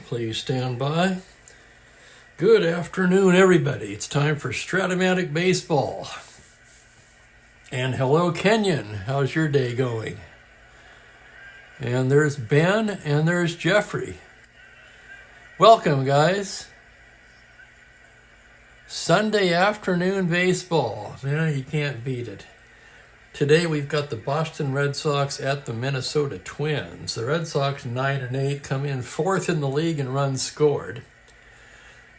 Please stand by. Good afternoon, everybody. It's time for Strat-O-Matic Baseball. And hello, Kenyon. How's your day going? And there's Ben, and there's Jeffrey. Welcome, guys. Sunday afternoon baseball. Yeah, you can't beat it. Today we've got the Boston Red Sox at the Minnesota Twins. The Red Sox 9-8 come in fourth in the league in runs scored.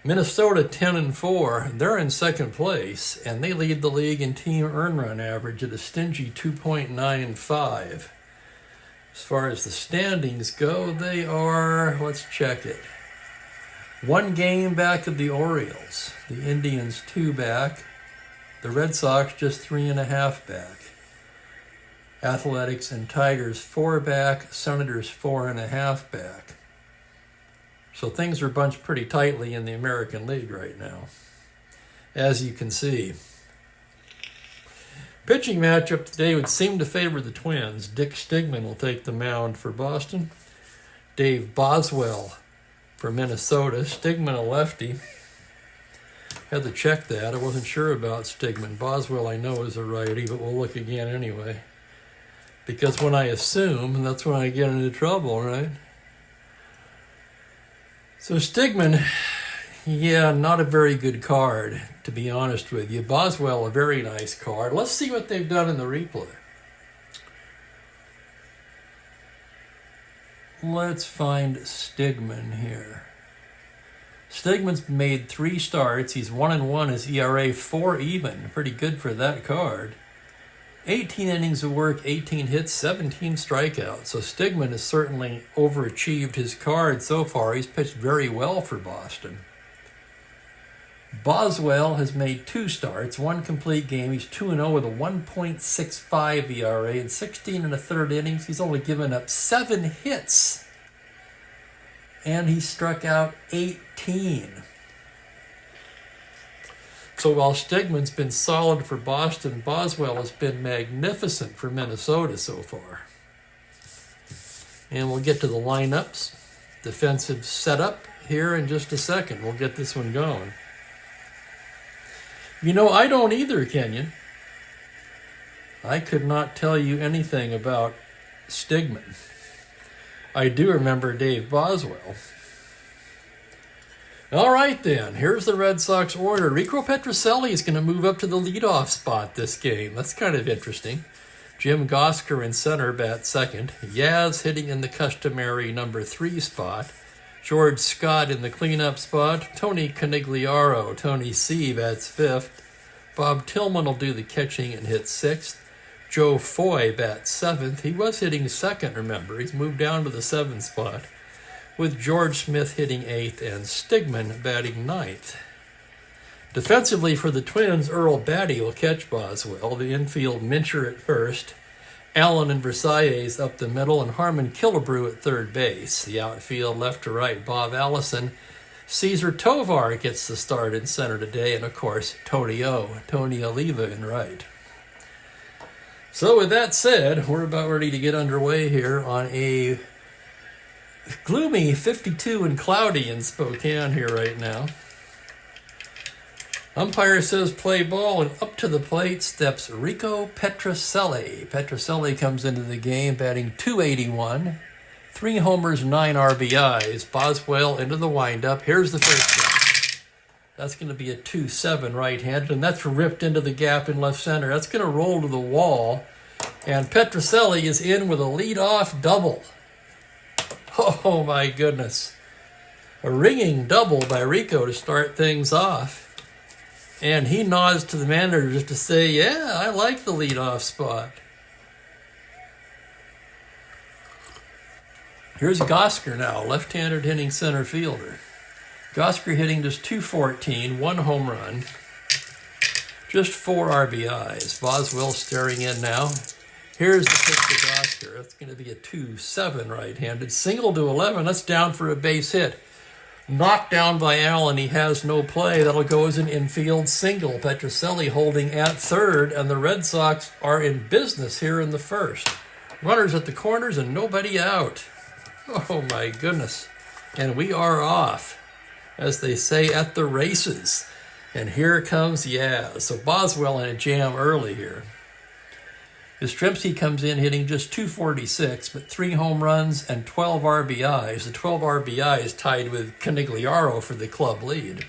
Minnesota 10-4, they're in second place, and they lead the league in team earned run average at a stingy 2.95. As far as the standings go, they are, let's check it, 1 game back of the Orioles, the Indians 2 back, the Red Sox just 3.5 back. Athletics and Tigers 4 back, Senators 4.5 back. So things are bunched pretty tightly in the American League right now, as you can see. Pitching matchup today would seem to favor the Twins. Dick Stigman will take the mound for Boston. Dave Boswell for Minnesota. Stigman a lefty. Had to check that. I wasn't sure about Stigman. Boswell I know is a righty, but we'll look again anyway. Because when I assume, that's when I get into trouble, right? So Stigman, yeah, not a very good card, to be honest with you. Boswell, a very nice card. Let's see what they've done in the replay. Let's find Stigman here. Stigman's made 3 starts. He's 1-1. His ERA 4 even. Pretty good for that card. 18 innings of work, 18 hits, 17 strikeouts. So Stigman has certainly overachieved his card so far. He's pitched very well for Boston. Boswell has made 2 starts, 1 complete game. He's 2-0 with a 1.65 ERA in 16 1/3 innings. He's only given up 7 hits. And he struck out 18. So while Stigman's been solid for Boston, Boswell has been magnificent for Minnesota so far. And we'll get to the lineups, defensive setup here in just a second. We'll get this one going. You know, I don't either, Kenyon. I could not tell you anything about Stigman. I do remember Dave Boswell. All right, then. Here's the Red Sox order. Rico Petrocelli is going to move up to the leadoff spot this game. That's kind of interesting. Jim Gosker in center, bat second. Yaz hitting in the customary number 3 spot. George Scott in the cleanup spot. Tony Canigliaro, Tony C, bats 5th. Bob Tillman will do the catching and hit 6th. Joe Foy bats 7th. He was hitting 2nd, remember. He's moved down to the 7th spot, with George Smith hitting 8th and Stigman batting 9th. Defensively for the Twins, Earl Batty will catch Boswell. The infield, Mincher at first. Allen and Versailles up the middle, and Harmon Killebrew at third base. The outfield, left to right, Bob Allison. Cesar Tovar gets the start in center today, and of course, Tony Oliva in right. So with that said, we're about ready to get underway here on a gloomy 52 and cloudy in Spokane here right now. Umpire says play ball, and up to the plate steps Rico Petrocelli. Petrocelli comes into the game batting .281, 3 homers, 9 RBIs. Boswell into the windup. Here's the first one. That's going to be a 2-7 right-handed, and that's ripped into the gap in left center. That's going to roll to the wall, and Petrocelli is in with a leadoff double. Oh my goodness. A ringing double by Rico to start things off. And he nods to the manager just to say, yeah, I like the leadoff spot. Here's Gosker now, left-handed hitting center fielder. Gosker hitting just .214, 1 home run, just 4 RBIs. Boswell staring in now. Here's the pitch to Gosker. That's going to be a 2-7 right-handed. Single to 11. That's down for a base hit. Knocked down by Allen. He has no play. That'll go as an infield single. Petrocelli holding at third, and the Red Sox are in business here in the first. Runners at the corners and nobody out. Oh, my goodness. And we are off, as they say, at the races. And here comes Yaz. So Boswell in a jam early here. Yastrzemski comes in hitting just 246, but 3 home runs and 12 RBIs. The 12 RBIs tied with Canigliaro for the club lead.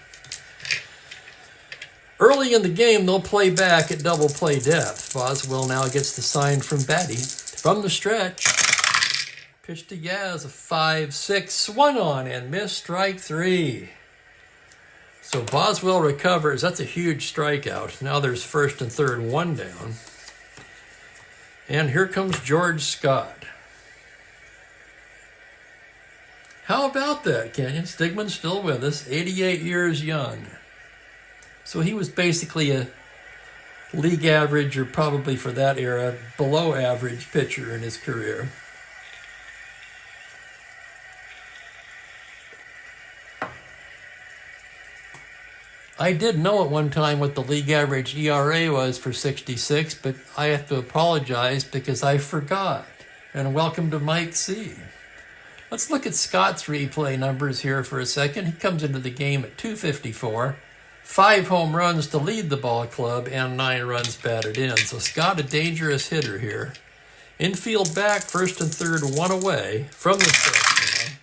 Early in the game, they'll play back at double play depth. Boswell now gets the sign from Batty. From the stretch, pitch to Yaz, a 5-6, swung on and missed, strike 3. So Boswell recovers. That's a huge strikeout. Now there's first and third, 1 down. And here comes George Scott. How about that, Kenyon? Stigman's still with us, 88 years young. So he was basically a league average, or probably for that era, below average pitcher in his career. I did know at one time what the league average ERA was for 66, but I have to apologize because I forgot. And welcome to Mike C. Let's look at Scott's replay numbers here for a second. He comes into the game at 254, 5 home runs to lead the ball club, and 9 runs batted in. So Scott, a dangerous hitter here. Infield back, first and third, 1 away from the stretch now.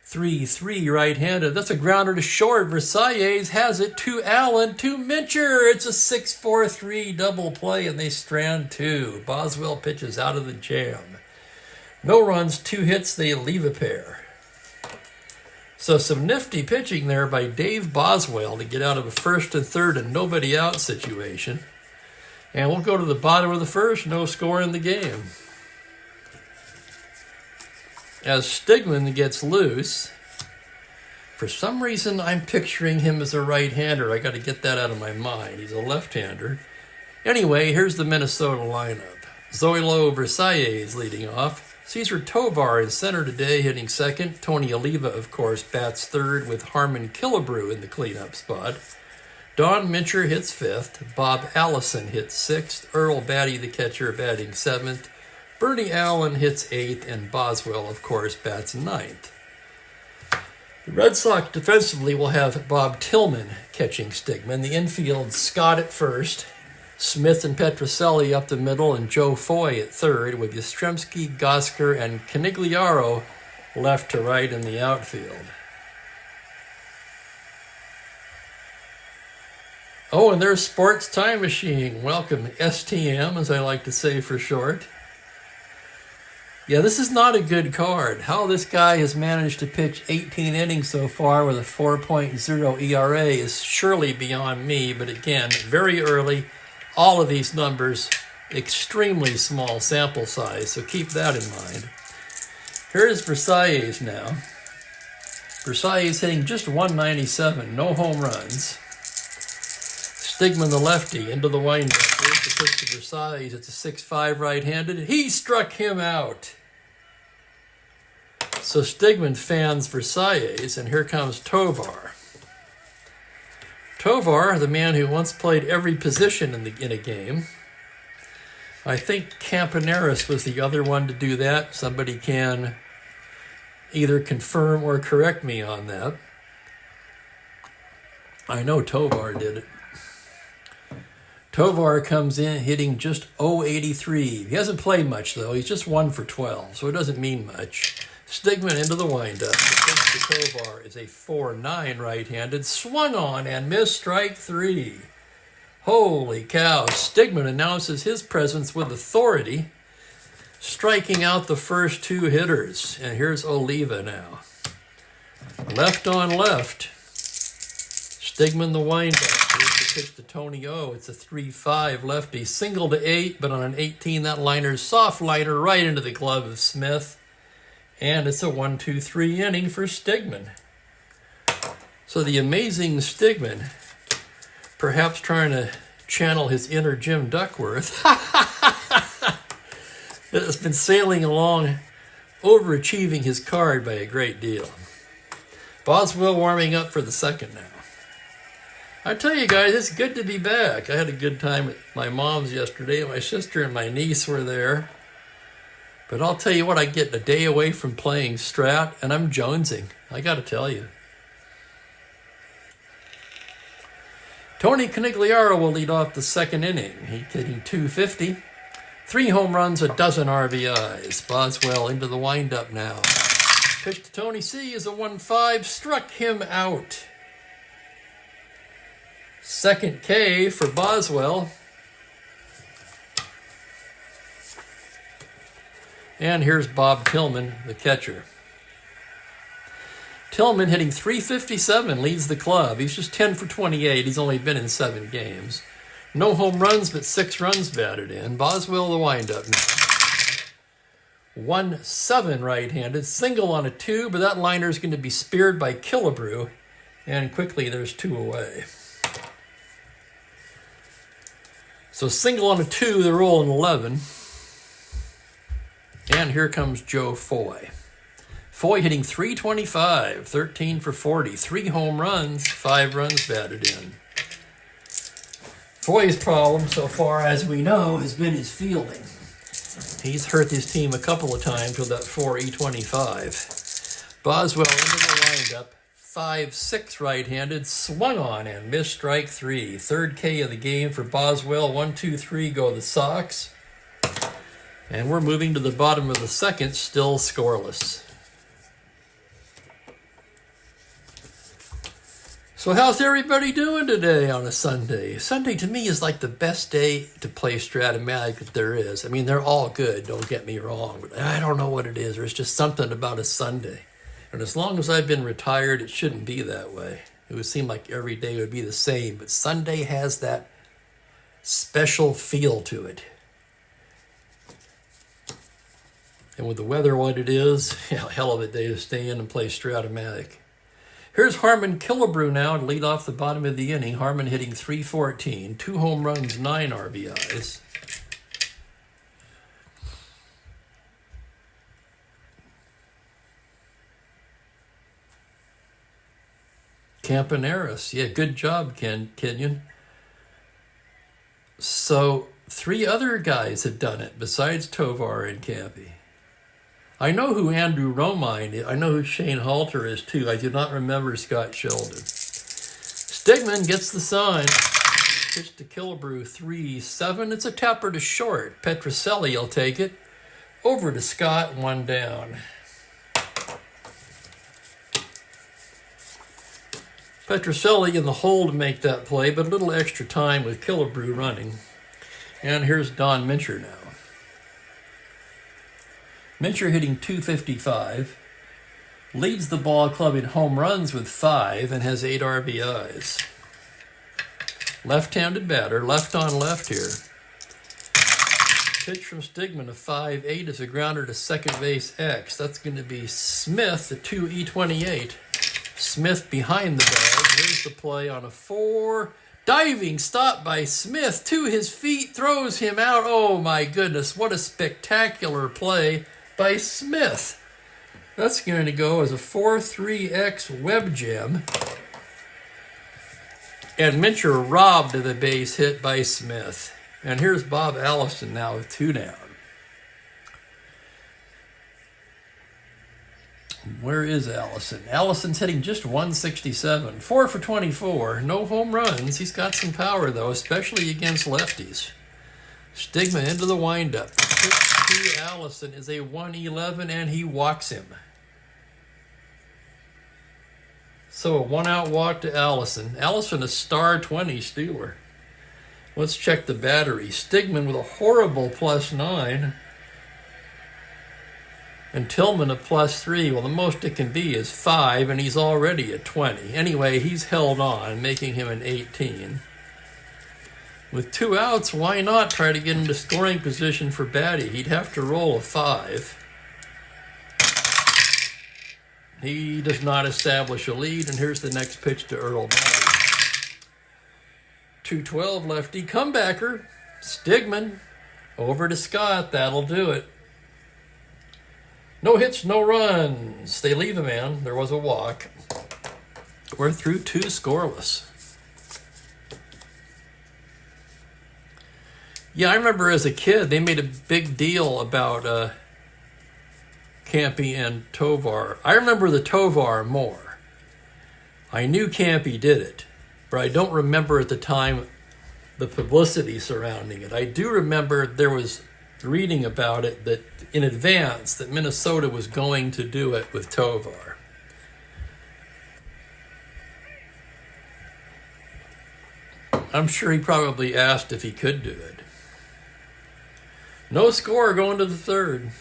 3-3 right-handed. That's a grounder to short. Versailles has it to Allen, to Mincher. It's a 6-4-3 double play, and they strand 2. Boswell pitches out of the jam. No runs, 2 hits, they leave a pair. So some nifty pitching there by Dave Boswell to get out of a first and third and nobody out situation. And we'll go to the bottom of the first, no score in the game. As Stigman gets loose, for some reason I'm picturing him as a right-hander. I got to get that out of my mind. He's a left-hander. Anyway, here's the Minnesota lineup. Zoilo Versailles leading off. Cesar Tovar in center today, hitting second. Tony Oliva, of course, bats third with Harmon Killebrew in the cleanup spot. Don Mincher hits fifth. Bob Allison hits sixth. Earl Batty, the catcher, batting seventh. Bernie Allen hits 8th, and Boswell, of course, bats 9th. The Red Sox defensively will have Bob Tillman catching Stigman. The infield, Scott at first, Smith and Petrocelli up the middle, and Joe Foy at third, with Yastrzemski, Gosker, and Canigliaro left to right in the outfield. Oh, and there's Sports Time Machine. Welcome, STM, as I like to say for short. Yeah, this is not a good card. How this guy has managed to pitch 18 innings so far with a 4.0 ERA is surely beyond me. But again, very early, all of these numbers, extremely small sample size, so keep that in mind. Here's Versailles now. Versailles hitting just 197, no home runs. Stigman, the lefty, into the windup. Here's the pitch to Versailles. It's a 6-5 right-handed. He struck him out. So Stigman fans Versailles, and here comes Tovar. Tovar, the man who once played every position in a game. I think Campaneris was the other one to do that. Somebody can either confirm or correct me on that. I know Tovar did it. Tovar comes in hitting just .083. He hasn't played much, though. He's just 1 for 12, so it doesn't mean much. Stigman into the windup. The pitch to Tovar is a 4-9 right-handed. Swung on and missed, strike 3. Holy cow. Stigman announces his presence with authority, striking out the first 2 hitters. And here's Oliva now. Left on left. Stigman the windup. Here's the pitch to Tony O. It's a 3-5 lefty. Single to 8, but on an 18, that liner's soft liner right into the glove of Smith. And it's a 1-2-3 inning for Stigman. So the amazing Stigman, perhaps trying to channel his inner Jim Duckworth, has been sailing along, overachieving his card by a great deal. Boswell warming up for the second now. I tell you guys, it's good to be back. I had a good time at my mom's yesterday. My sister and my niece were there. But I'll tell you what, I get a day away from playing Strat, and I'm jonesing. I got to tell you. Tony Conigliaro will lead off the second inning. He's hitting .250. 3 home runs, a dozen RBIs. Boswell into the windup now. Pitch to Tony C is a 1-5. Struck him out. Second K for Boswell. And here's Bob Tillman, the catcher. Tillman hitting .357, leads the club. He's just 10 for 28. He's only been in 7 games. No home runs, but 6 runs batted in. Boswell the windup now. 1-7 right-handed. Single on a 2, but that liner's going to be speared by Killebrew. And quickly there's 2 away. So single on a 2, they're rolling 11. And here comes Joe Foy. Foy hitting .325, 13 for 40, 3 home runs, 5 runs batted in. Foy's problem so far, as we know, has been his fielding. He's hurt his team a couple of times with that 4E25. Boswell into the windup, 5-6 right-handed, swung on and missed strike 3. Third K of the game for Boswell. 1-2-3 go the Sox. And we're moving to the bottom of the second, still scoreless. So how's everybody doing today on a Sunday? Sunday to me is like the best day to play Strat-O-Matic that there is. I mean, they're all good, don't get me wrong, but I don't know what it is. There's just something about a Sunday. And as long as I've been retired, it shouldn't be that way. It would seem like every day would be the same, but Sunday has that special feel to it. And with the weather what it is, hell of a day to stay in and play Strat-O-Matic. Here's Harmon Killebrew now to lead off the bottom of the inning. Harmon hitting .314, 2 home runs, 9 RBIs. Campaneris, yeah, good job, Kenyon. So 3 other guys have done it besides Tovar and Campy. I know who Andrew Romine is. I know who Shane Halter is, too. I do not remember Scott Sheldon. Stigman gets the sign. Pitch to Killebrew, 3-7. It's a tapper to short. Petrocelli will take it. Over to Scott, 1 down. Petrocelli in the hole to make that play, but a little extra time with Killebrew running. And here's Don Mincher now. Mincher hitting .255, leads the ball club in home runs with 5 and has 8 RBIs. Left-handed batter, left on left here. Pitch from Stigman, a 5-8 is a grounder to second base X. That's going to be Smith, the 2E28. Smith behind the bag. Here's the play on a 4. Diving stop by Smith to his feet, throws him out. Oh my goodness, what a spectacular play by Smith. That's going to go as a 4-3X web gem. And Mincher robbed of the base hit by Smith. And here's Bob Allison now with 2 down. Where is Allison? Allison's hitting just 167. 4 for 24. No home runs. He's got some power, though, especially against lefties. Stigma into the windup. Pitch to Allison is a 1-11, and he walks him. So a 1-out walk to Allison. Allison, a star 20 stealer. Let's check the battery. Stigman with a horrible +9. And Tillman a +3. Well, the most it can be is 5, and he's already at 20. Anyway, he's held on, making him an 18. With 2 outs, why not try to get into scoring position for Batty? He'd have to roll a 5. He does not establish a lead, and here's the next pitch to Earl Batty. 2-12 lefty, comebacker. Stigman over to Scott. That'll do it. No hits, no runs. They leave a man. There was a walk. We're through 2 scoreless. Yeah, I remember as a kid, they made a big deal about Campy and Tovar. I remember the Tovar more. I knew Campy did it, but I don't remember at the time the publicity surrounding it. I do remember there was reading about it that in advance that Minnesota was going to do it with Tovar. I'm sure he probably asked if he could do it. No score going to the third.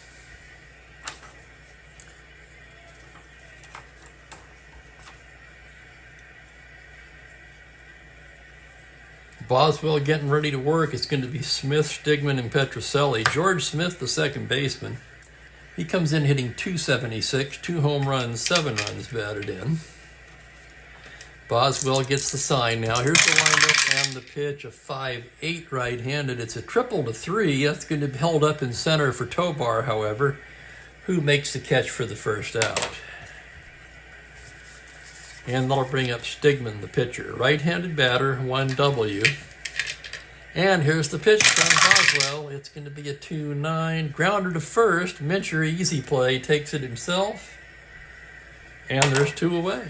Boswell getting ready to work. It's going to be Smith, Stigman, and Petrocelli. George Smith, the second baseman. He comes in hitting .276, 2 home runs, 7 runs batted in. Boswell gets the sign now. Here's the windup and the pitch, a 5-8 right-handed. It's a triple to 3. That's going to be held up in center for Tovar, however, who makes the catch for the first out. And that'll bring up Stigman, the pitcher. Right-handed batter, 1W. And here's the pitch from Boswell. It's going to be a 2-9. Grounder to first. Mincher, easy play, takes it himself. And there's 2 away.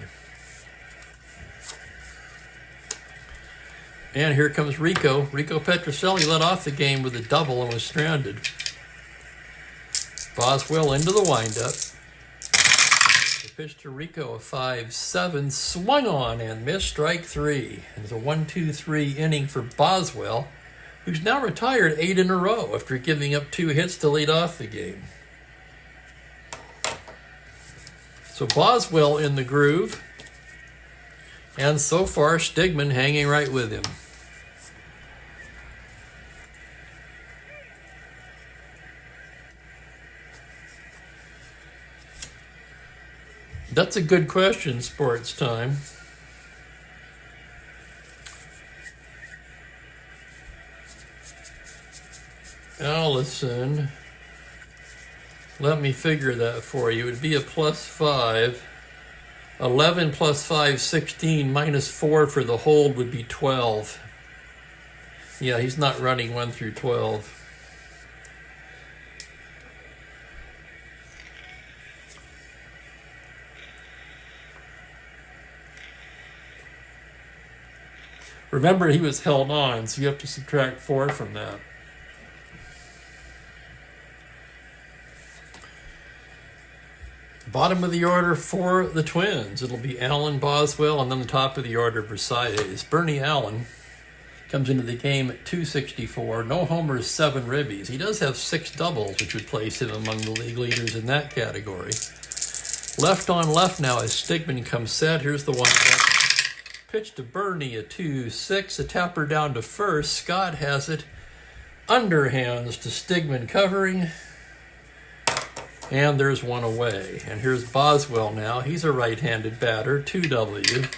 And here comes Rico. Rico Petrocelli led off the game with a double and was stranded. Boswell into the windup. The pitch to Rico, a 5-7, swung on and missed, strike 3. And it's a 1-2-3 inning for Boswell, who's now retired 8 in a row after giving up 2 hits to lead off the game. So Boswell in the groove. And so far, Stigman hanging right with him. That's a good question, Sports Time. Allison, let me figure that for you. It would be a +5. 11 plus 5, 16, minus 4 for the hold would be 12. Yeah, he's not running 1 through 12. Remember, he was held on, so you have to subtract 4 from that. Bottom of the order for the Twins. It'll be Allen, Boswell, and then the top of the order, Versailles. Bernie Allen comes into the game at .264. No homers, 7 ribbies. He does have 6 doubles, which would place him among the league leaders in that category. Left on left now as Stigman comes set. Here's the one. Pitch to Bernie, a 2-6, a tapper down to first. Scott has it. Underhands to Stigman covering. And there's 1 away. And here's Boswell now. He's a right-handed batter, 2W.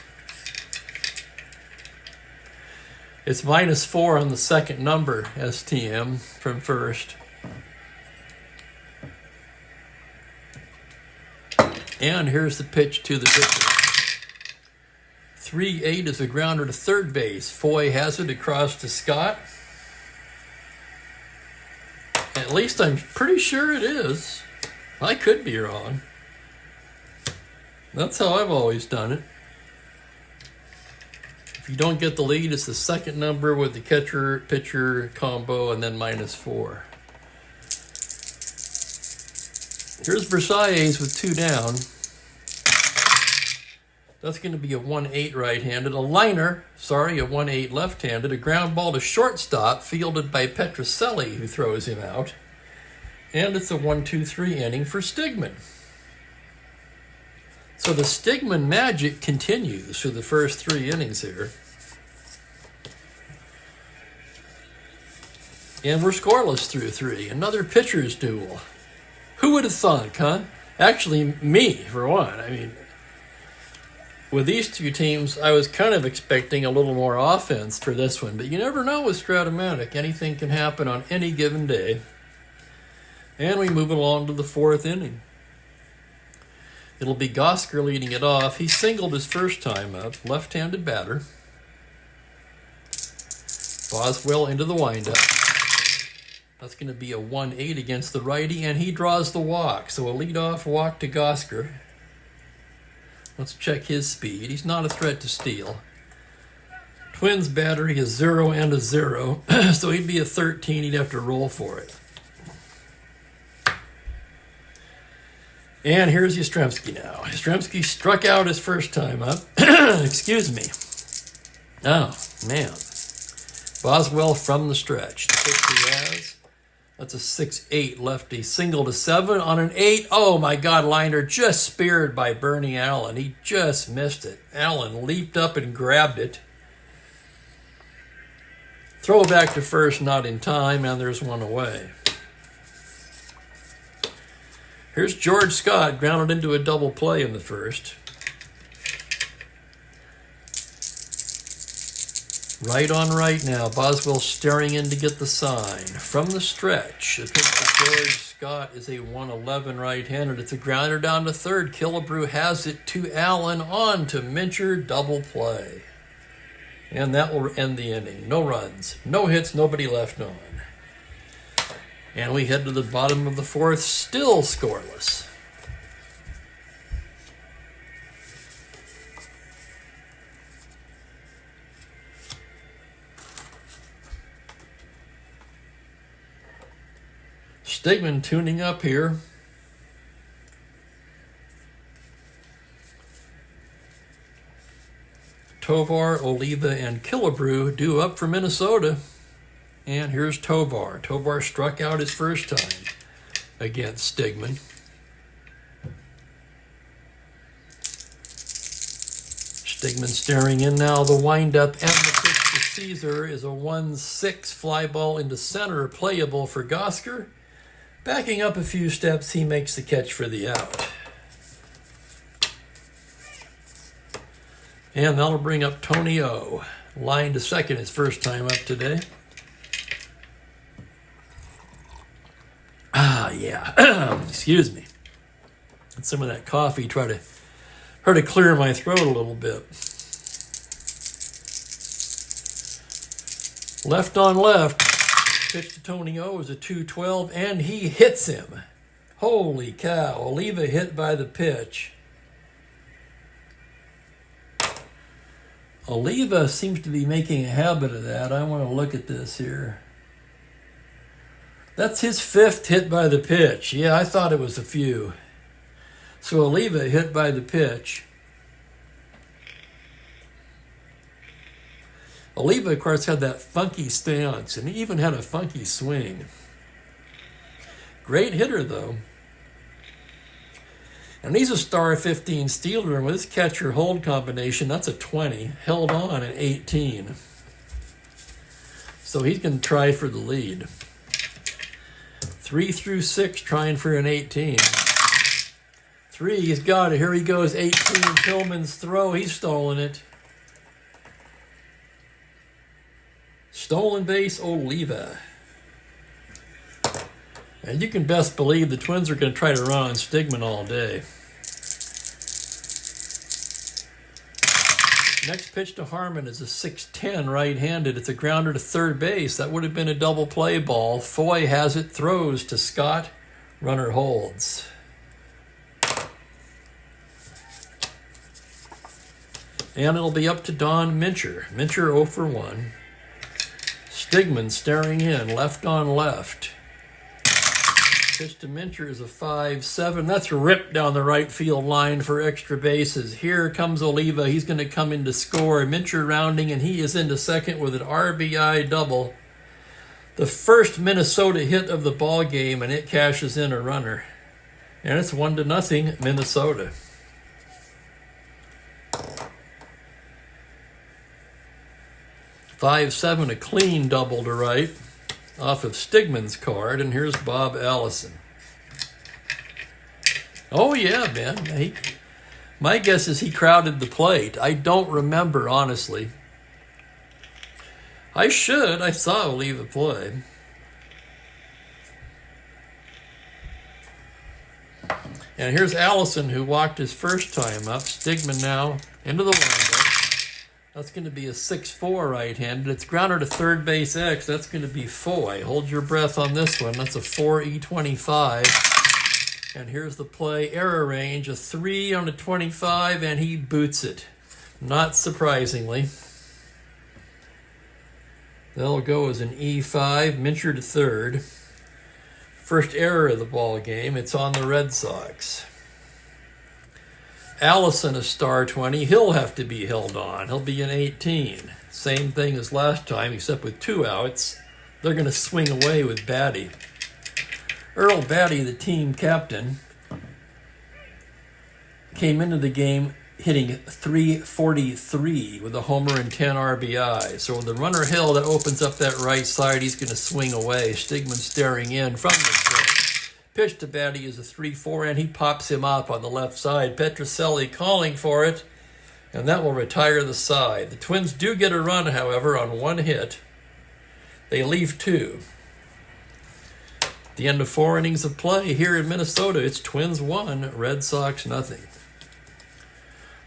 It's -4 on the second number, STM, from first. And here's the pitch to the pitcher. 3-8 is a grounder to third base. Foy has it across to Scott. At least I'm pretty sure it is. I could be wrong. That's how I've always done it. If you don't get the lead, it's the second number with the catcher-pitcher combo and then -4. Here's Versailles with 2 down. That's going to be a 1-8 right-handed. A 1-8 left-handed. A ground ball to shortstop, fielded by Petrocelli, who throws him out. And it's a 1-2-3 inning for Stigman. So the Stigman magic continues through the first 3 innings here. And we're scoreless through 3. Another pitcher's duel. Who would have thunk, huh? Actually, me, for one. I mean, with these 2 teams, I was kind of expecting a little more offense for this one, but you never know with Strat-O-Matic. Anything can happen on any given day. And we move along to the 4th inning. It'll be Gosker leading it off. He singled his first time up, left-handed batter. Boswell into the windup. A That's going to be a 1-8 against the righty, and he draws the walk. So a leadoff walk to Gosker. Let's check his speed. He's not a threat to steal. Twins battery is 0 and a 0, so he'd be a 13. He'd have to roll for it. And here's Yastrzemski now. Yastrzemski struck out his first time up. Excuse me. Oh, man. Boswell from the stretch. The pitch to Yaz. That's a 6-8 lefty. Single to 7 on an 8. Oh, my God, liner just speared by Bernie Allen. He just missed it. Allen leaped up and grabbed it. Throw back to first, not in time, and there's one away. Here's George Scott, grounded into a double play in the first. Right on right now. Boswell staring in to get the sign. From the stretch, the pitch to George Scott is a 1-11 right-handed. It's a grounder down to third. Killebrew has it to Allen, on to Mincher, double play. And that will end the inning. No runs, no hits, nobody left on. And we head to the bottom of the fourth, still scoreless. Stigman tuning up here. Tovar, Oliva, and Killebrew due up for Minnesota. And here's Tovar. Tovar struck out his first time against Stigman. Stigman staring in now. The windup and the pitch to Caesar is a 1-6 fly ball into center, playable for Gosker. Backing up a few steps, he makes the catch for the out. And that'll bring up Tony O. Line to second his first time up today. Yeah. Excuse me. And some of that coffee try to clear my throat a little bit. Left on left. Pitch to Tony O is a 2-12, and he hits him. Holy cow. Oliva hit by the pitch. Oliva seems to be making a habit of that. I want to look at this here. That's his 5th hit by the pitch. Yeah, I thought it was a few. So Oliva hit by the pitch. Oliva, of course, had that funky stance, and he even had a funky swing. Great hitter, though. And he's a star 15 stealer, and with his catcher-hold combination, that's a 20. Held on at 18. So he's going to try for the lead. 3 through 6, trying for an 18. 3, he's got it. Here he goes, 18. Tillman's throw, he's stolen it. Stolen base, Oliva. And you can best believe the Twins are going to try to run on Stigman all day. Next pitch to Harmon is a 6-10 right-handed. It's a grounder to third base. That would have been a double play ball. Foy has it, throws to Scott. Runner holds. And it'll be up to Don Mincher. Mincher 0 for 1. Stigman staring in, left on left. Pitch to Mincher is a 5-7. That's ripped down the right field line for extra bases. Here comes Oliva. He's going to come in to score. Mincher rounding, and he is into second with an RBI double. The first Minnesota hit of the ball game, and it cashes in a runner. And it's 1-0 Minnesota. (5-7), a clean double to right off of Stigman's card, and here's Bob Allison. Oh yeah, man. My guess is he crowded the plate. I don't remember, honestly. I saw Oliva play. And here's Allison, who walked his first time up. Stigman now into the windup. That's going to be a 6-4 right-handed. It's grounded to third base X. That's going to be Foy. Hold your breath on this one. That's a 4E25. And here's the play. Error range, a 3 on a 25, and he boots it. Not surprisingly. That'll go as an E5. Mincher to third. First error of the ball game. It's on the Red Sox. Allison, a star 20. He'll have to be held on. He'll be an 18. Same thing as last time, except with 2 outs. They're going to swing away with Batty. Earl Batty, the team captain, came into the game hitting .343 with a homer and 10 RBI. So with the runner hill that opens up that right side, he's going to swing away. Stigman staring in from the stretch. Pitch to Batty is a 3-4, and he pops him up on the left side. Petrocelli calling for it, and that will retire the side. The Twins do get a run, however, on 1 hit. They leave 2. At the end of 4 innings of play here in Minnesota, it's Twins 1, Red Sox nothing.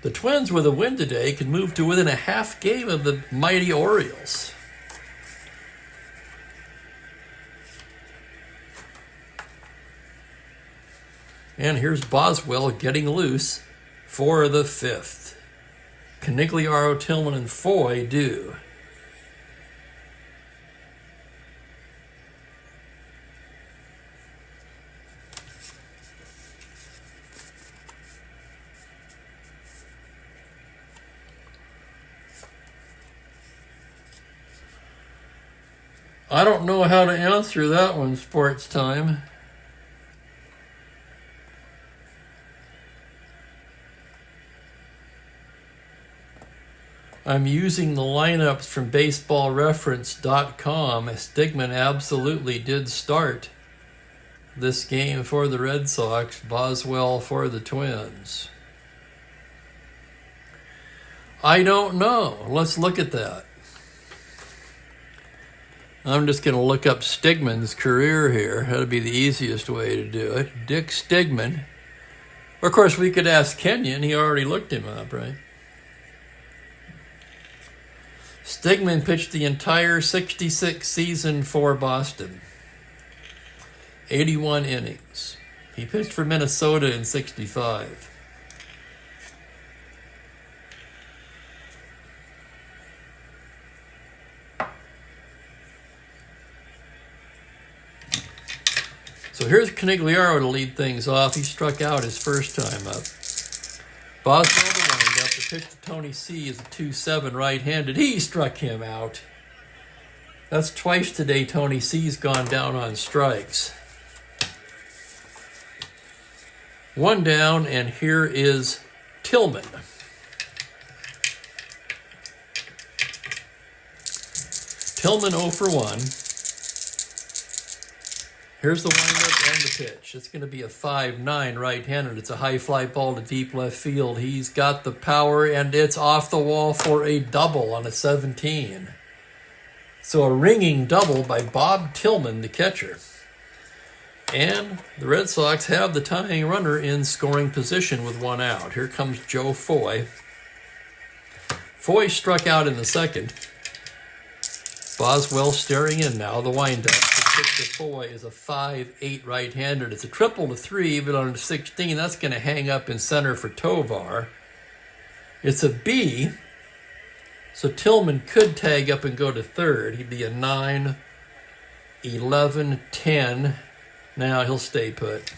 The Twins, with a win today, can move to within a half game of the mighty Orioles. And here's Boswell getting loose for the 5th. Canigliaro, Tillman, and Foy do. I don't know how to answer that one, Sports Time. I'm using the lineups from baseballreference.com. Stigman absolutely did start this game for the Red Sox. Boswell for the Twins. I don't know. Let's look at that. I'm just going to look up Stigman's career here. That'll be the easiest way to do it. Dick Stigman. Of course, we could ask Kenyon. He already looked him up, right? Stigman pitched the entire 66 season for Boston. 81 innings. He pitched for Minnesota in 65. So here's Canigliaro to lead things off. He struck out his first time up. Boswell to wind up. The pitch to Tony C is a 2-7 right-handed. He struck him out. That's twice today Tony C's gone down on strikes. 1 down, and here is Tillman. Tillman 0 for 1. Here's the windup and the pitch. It's going to be a 5-9 right-handed. It's a high fly ball to deep left field. He's got the power, and it's off the wall for a double on a 17. So a ringing double by Bob Tillman, the catcher. And the Red Sox have the tying runner in scoring position with 1 out. Here comes Joe Foy. Foy struck out in the second. Boswell staring in now. The windup. The pitch to Foy is a 5-8 right-handed. It's a triple to 3, but on a 16, that's going to hang up in center for Tovar. It's a B. So Tillman could tag up and go to third. He'd be a 9, 11, 10. Now he'll stay put.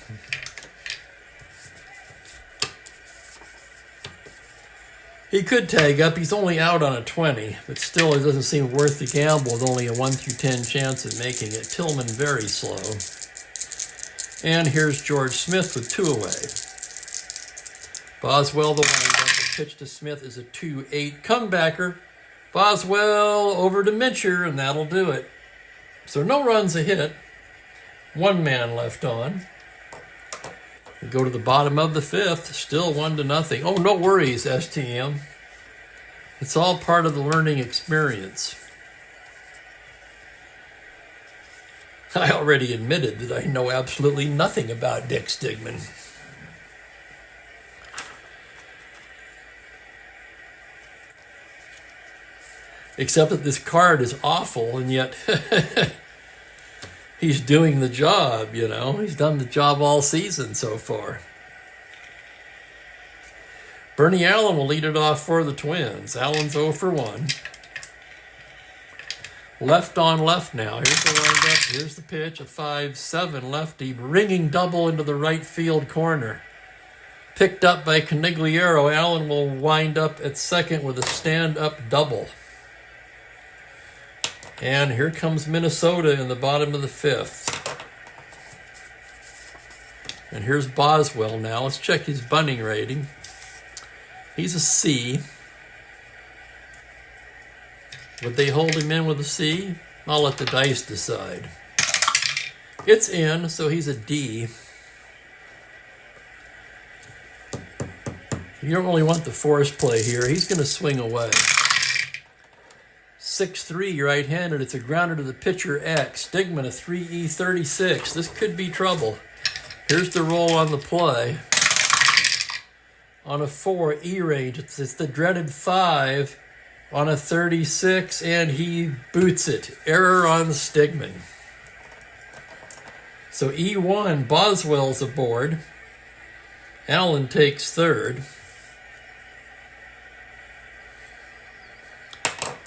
He could tag up. He's only out on a 20, but still it doesn't seem worth the gamble with only a 1 through 10 chance of making it. Tillman very slow. And here's George Smith with 2 away. Boswell the windup. The pitch to Smith is a 2-8 comebacker. Boswell over to Mincher, and that'll do it. So no runs a hit. 1 man left on. We go to the bottom of the 5th, still 1-0. Oh, no worries, STM. It's all part of the learning experience. I already admitted that I know absolutely nothing about Dick Stigman. Except that this card is awful, and yet he's doing the job, you know. He's done the job all season so far. Bernie Allen will lead it off for the Twins. Allen's 0 for 1. Left on left now. Here's the windup. Here's the pitch. A 5-7 lefty. Ringing double into the right field corner. Picked up by Conigliaro. Allen will wind up at second with a stand-up double. And here comes Minnesota in the bottom of the 5th. And here's Boswell now. Let's check his bunting rating. He's a C. Would they hold him in with a C? I'll let the dice decide. It's in, so he's a D. You don't really want the force play here. He's going to swing away. 6-3 right-handed. It's a grounder to the pitcher X. Stigman, a 3E36. This could be trouble. Here's the roll on the play. On a 4 E-range. It's the dreaded 5 on a 36, and he boots it. Error on Stigman. So E1, Boswell's aboard. Allen takes third.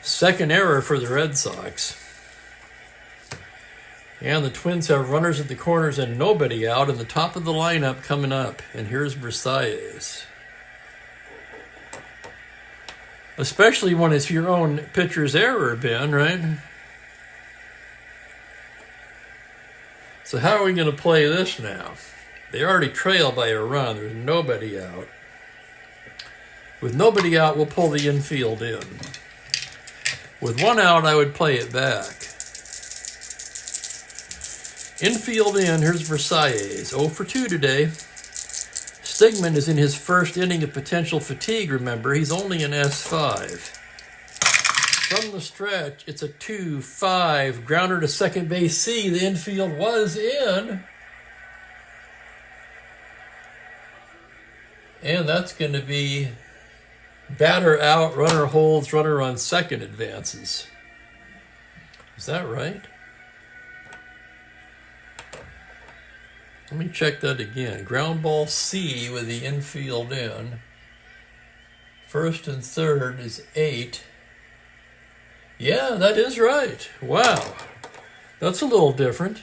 Second error for the Red Sox. And the Twins have runners at the corners and nobody out, and the top of the lineup coming up. And here's Versailles. Especially when it's your own pitcher's error, Ben, right? So how are we going to play this now? They already trail by a run. There's nobody out. With nobody out, we'll pull the infield in. With one out, I would play it back. Infield in, here's Versailles. 0 for 2 today. Stigman is in his first inning of potential fatigue, remember. He's only an S5. From the stretch, it's a 2-5. Grounder to second base C. The infield was in. And that's going to be batter out, runner holds, runner on second advances. Is that right? Let me check that again. Ground ball C with the infield in. First and third is 8. Yeah, that is right. Wow. That's a little different.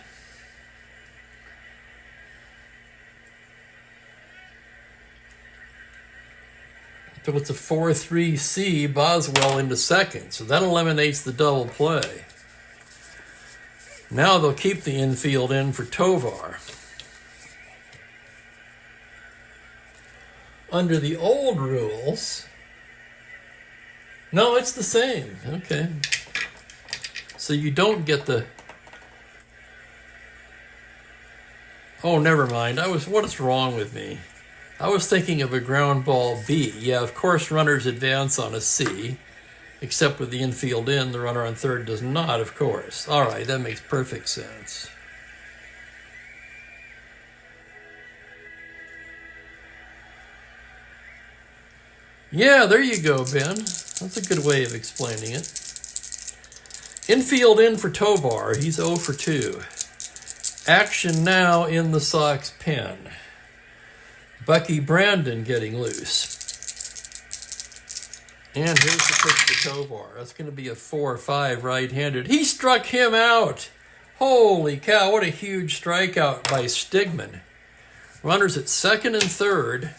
So it's a 4-3-C, Boswell into second. So that eliminates the double play. Now they'll keep the infield in for Tovar. Under the old rules, no, it's the same. Okay. So you don't get the... Oh, never mind. What is wrong with me? I was thinking of a ground ball B. Yeah, of course runners advance on a C, except with the infield in, the runner on third does not, of course. All right, that makes perfect sense. Yeah, there you go, Ben. That's a good way of explaining it. Infield in for Tovar. He's 0 for 2. Action now in the Sox pen. Bucky Brandon getting loose. And here's the pitch to Tovar. That's going to be a 4-5 right-handed. He struck him out. Holy cow, what a huge strikeout by Stigman. Runners at second and third.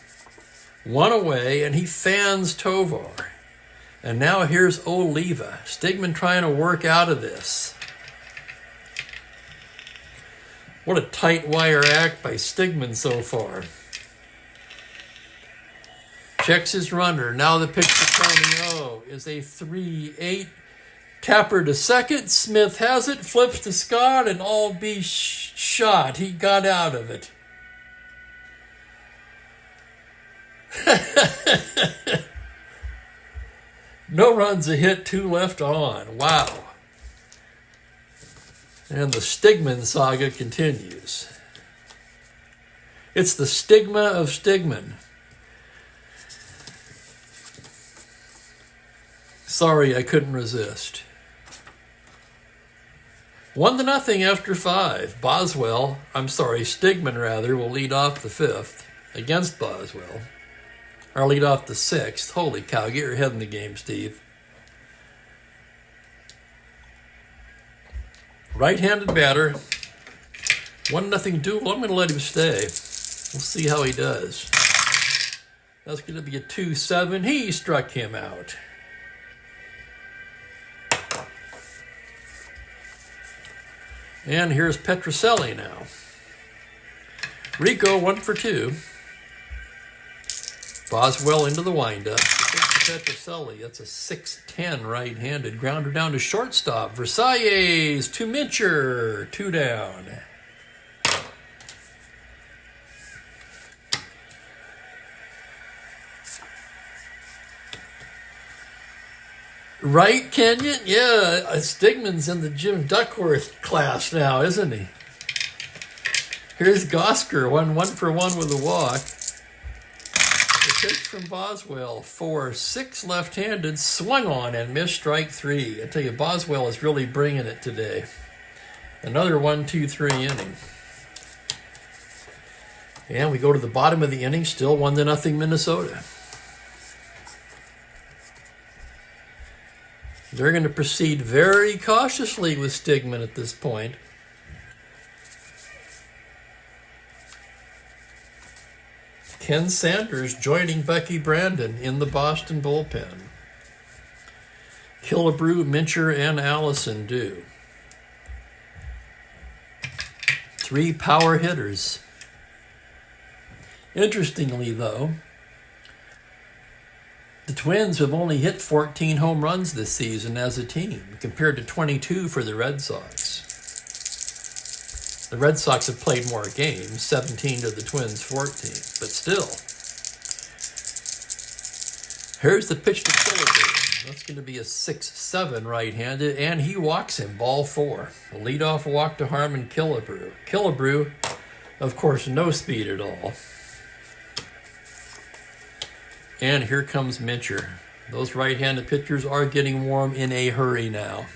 One away, and he fans Tovar. And now here's Oliva. Stigman trying to work out of this. What a tight wire act by Stigman so far. Checks his runner. Now the pitch to Tony O is a 3-8. Tapper to second. Smith has it. Flips to Scott, and all be shot. He got out of it. No runs, a hit, 2 left on. Wow. And the Stigman saga continues. It's the stigma of Stigman. Sorry, I couldn't resist. 1-0 after 5. Stigman rather, will lead off the 5th against Boswell. Or lead off the 6th. Holy cow, get your head in the game, Steve. Right-handed batter. 1-0 duel. I'm going to let him stay. We'll see how he does. That's going to be a 2-7. He struck him out. And here's Petrocelli now. Rico 1 for 2. Boswell into the windup. Petrocelli, that's a 6-10 right-handed. Grounder down to shortstop. Versailles to Mincher. 2 down. Right, Kenyon? Yeah, Stigman's in the Jim Duckworth class now, isn't he? Here's Gosker, 1 for 1 with a walk. The pitch from Boswell, 4-6 left-handed, swung on and missed strike 3. I tell you, Boswell is really bringing it today. Another 1-2-3 inning. And we go to the bottom of the inning, still 1-0 Minnesota. They're going to proceed very cautiously with Stigman at this point. Ken Sanders joining Bucky Brandon in the Boston bullpen. Killebrew, Mincher, and Allison do. 3 power hitters. Interestingly, though, the Twins have only hit 14 home runs this season as a team, compared to 22 for the Red Sox. The Red Sox have played more games, 17 to the Twins' 14, but still. Here's the pitch to Killebrew. That's going to be a 6-7 right-handed, and he walks him, ball 4. A leadoff walk to Harmon Killebrew. Killebrew, of course, no speed at all. And here comes Mincher. Those right-handed pitchers are getting warm in a hurry now.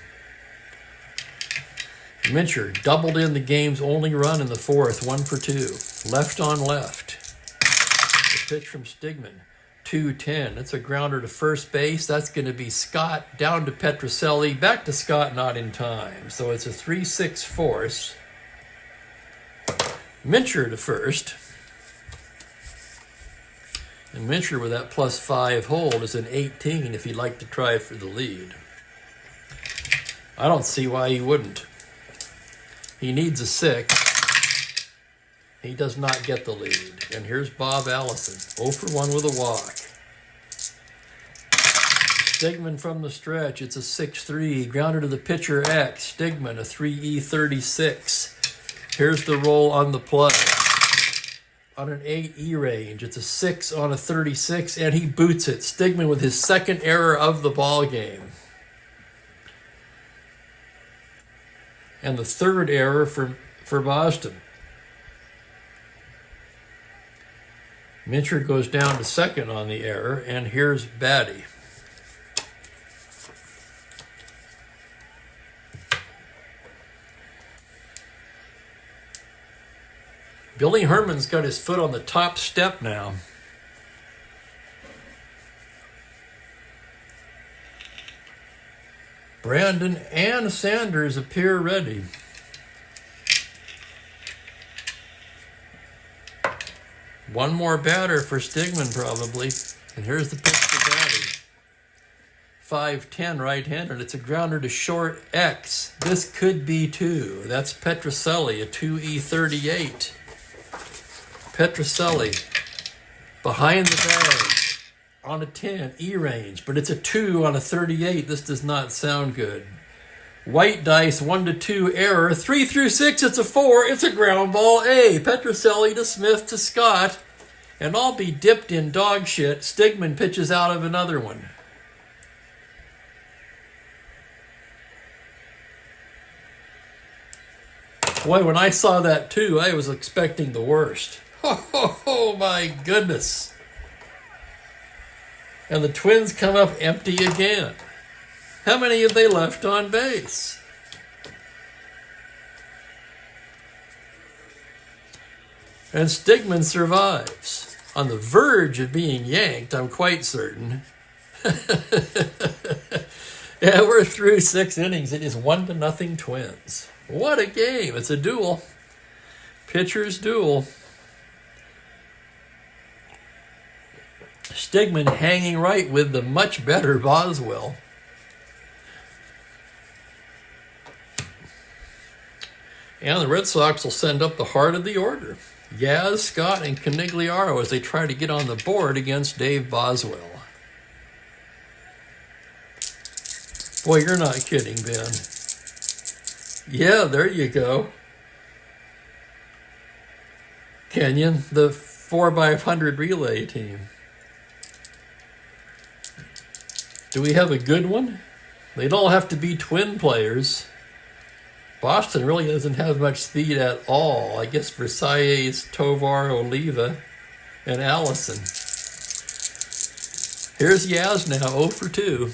Mincher doubled in the game's only run in the 4th, 1 for 2. Left on left. The pitch from Stigman, 2-10. It's a grounder to first base. That's going to be Scott down to Petrocelli. Back to Scott, not in time. So it's a 3-6 force. Mincher to first. And Mincher with that +5 hold is an 18 if he'd like to try for the lead. I don't see why he wouldn't. He needs a 6. He does not get the lead. And here's Bob Allison, 0 for 1 with a walk. Stigman from the stretch, it's a 6-3. Grounder to the pitcher X. Stigman, a 3E36. Here's the roll on the play. On an 8 E-range. It's a 6 on a 36, and he boots it. Stigman with his second error of the ball game. And the third error for Boston. Mincher goes down to second on the error, and here's Batty. Billy Herman's got his foot on the top step now. Brandon and Sanders appear ready. One more batter for Stigman probably. And here's the pitch to Batty. 5-10 right-handed. It's a grounder to short X. This could be 2. That's Petrocelli, a 2E38. Petrocelli, behind the bag, on a 10, E-range, but it's a 2 on a 38. This does not sound good. White dice, 1-2 error, 3 through 6, it's a 4, it's a ground ball A. Petrocelli to Smith to Scott, and I'll be dipped in dog shit. Stigman pitches out of another one. Boy, when I saw that too, I was expecting the worst. Oh, my goodness. And the Twins come up empty again. How many have they left on base? And Stigman survives. On the verge of being yanked, I'm quite certain. Yeah, we're through 6 innings. It is 1-0 Twins. What a game. It's a duel. Pitcher's duel. Stigman hanging right with the much better Boswell. And the Red Sox will send up the heart of the order. Yaz, Scott, and Canigliaro as they try to get on the board against Dave Boswell. Boy, you're not kidding, Ben. Yeah, there you go. Kenyon, the 4x100 relay team. Do we have a good one? They don't have to be twin players. Boston really doesn't have much speed at all. I guess Versailles, Tovar, Oliva, and Allison. Here's Yaz now, 0 for 2.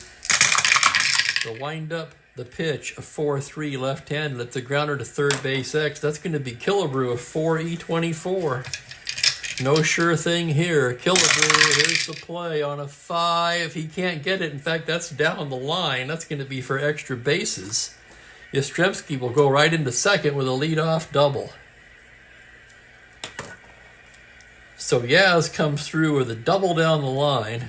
The wind-up, the pitch, a 4-3 left-handed. That's a grounder to third base X. That's going to be Killebrew, a 4E24. No sure thing here. Killebrew, here's the play on a 5. He can't get it. In fact, that's down the line. That's going to be for extra bases. Yastrzemski will go right into second with a leadoff double. So Yaz comes through with a double down the line.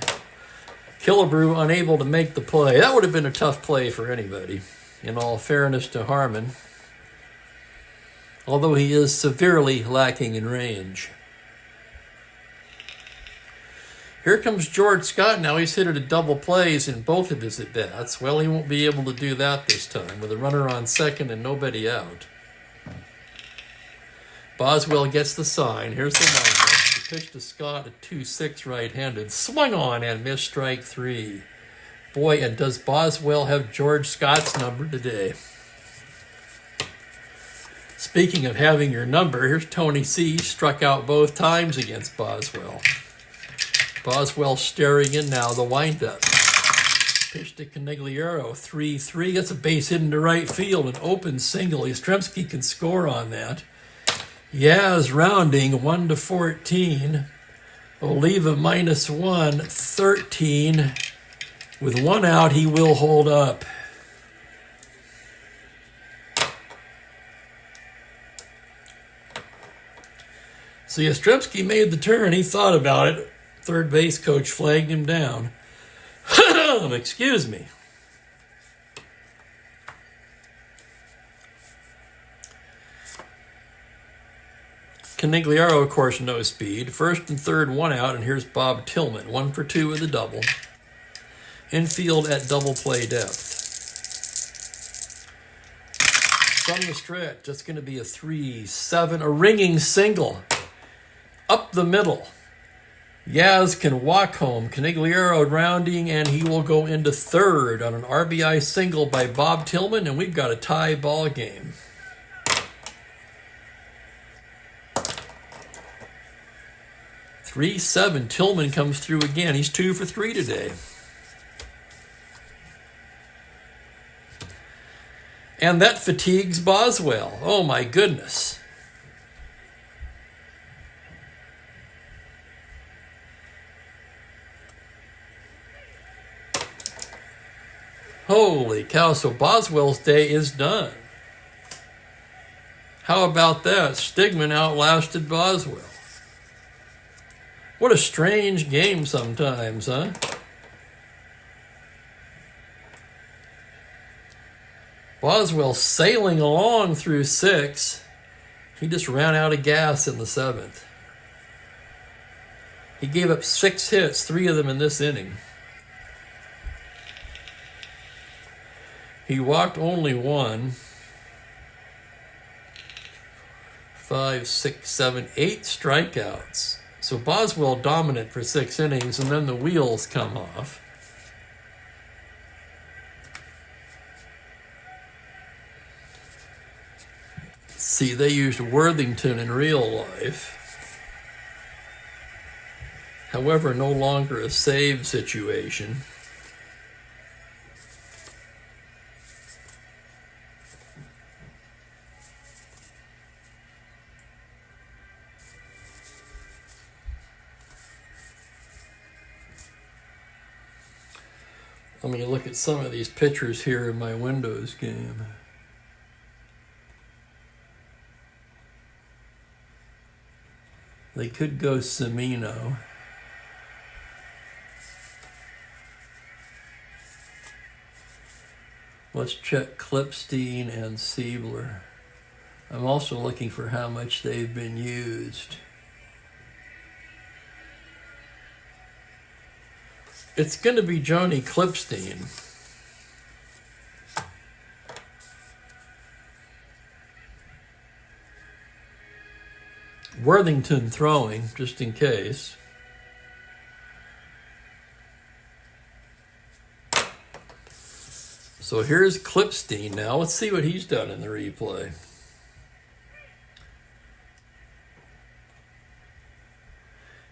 Killebrew unable to make the play. That would have been a tough play for anybody, in all fairness to Harmon. Although he is severely lacking in range. Here comes George Scott now. He's hit it a double plays in both of his at-bats. Well, he won't be able to do that this time with a runner on second and nobody out. Boswell gets the sign. Here's the windup. The pitch to Scott, a 2-6 right-handed. Swung on and missed strike 3. Boy, and does Boswell have George Scott's number today? Speaking of having your number, here's Tony C. Struck out both times against Boswell. Boswell staring in now, the windup. Pitch to Canigliaro, 3-3. That's a base hit into right field, an open single. Yastrzemski can score on that. Yaz rounding 1-14. Oliva -1, 13. With 1 out, he will hold up. So Yastrzemski made the turn. He thought about it. Third base coach flagged him down. Excuse me. Canigliaro, of course, no speed. First and third, 1 out, and here's Bob Tillman. 1 for 2 with a double. Infield at double play depth. From the stretch, that's going to be a 3-7, a ringing single. Up the middle. Yaz can walk home. Canigliaro rounding, and he will go into third on an RBI single by Bob Tillman, and we've got a tie ball game. (3-7). Tillman comes through again. He's 2 for 3 today. And that fatigues Boswell. Oh my goodness. Holy cow, so Boswell's day is done. How about that? Stigman outlasted Boswell. What a strange game sometimes, huh? Boswell sailing along through 6. He just ran out of gas in the 7th. He gave up 6 hits, 3 of them in this inning. He walked only 1. 5, 6, 7, 8 strikeouts. So Boswell dominant for 6 innings, and then the wheels come off. See, they used Worthington in real life. However, no longer a save situation. Let me look at some of these pictures here in my Windows game. They could go Semino. Let's check Clipstein and Siebler. I'm also looking for how much they've been used. It's going to be Johnny Clipstein. Worthington throwing, just in case. So here's Clipstein now. Let's see what he's done in the replay.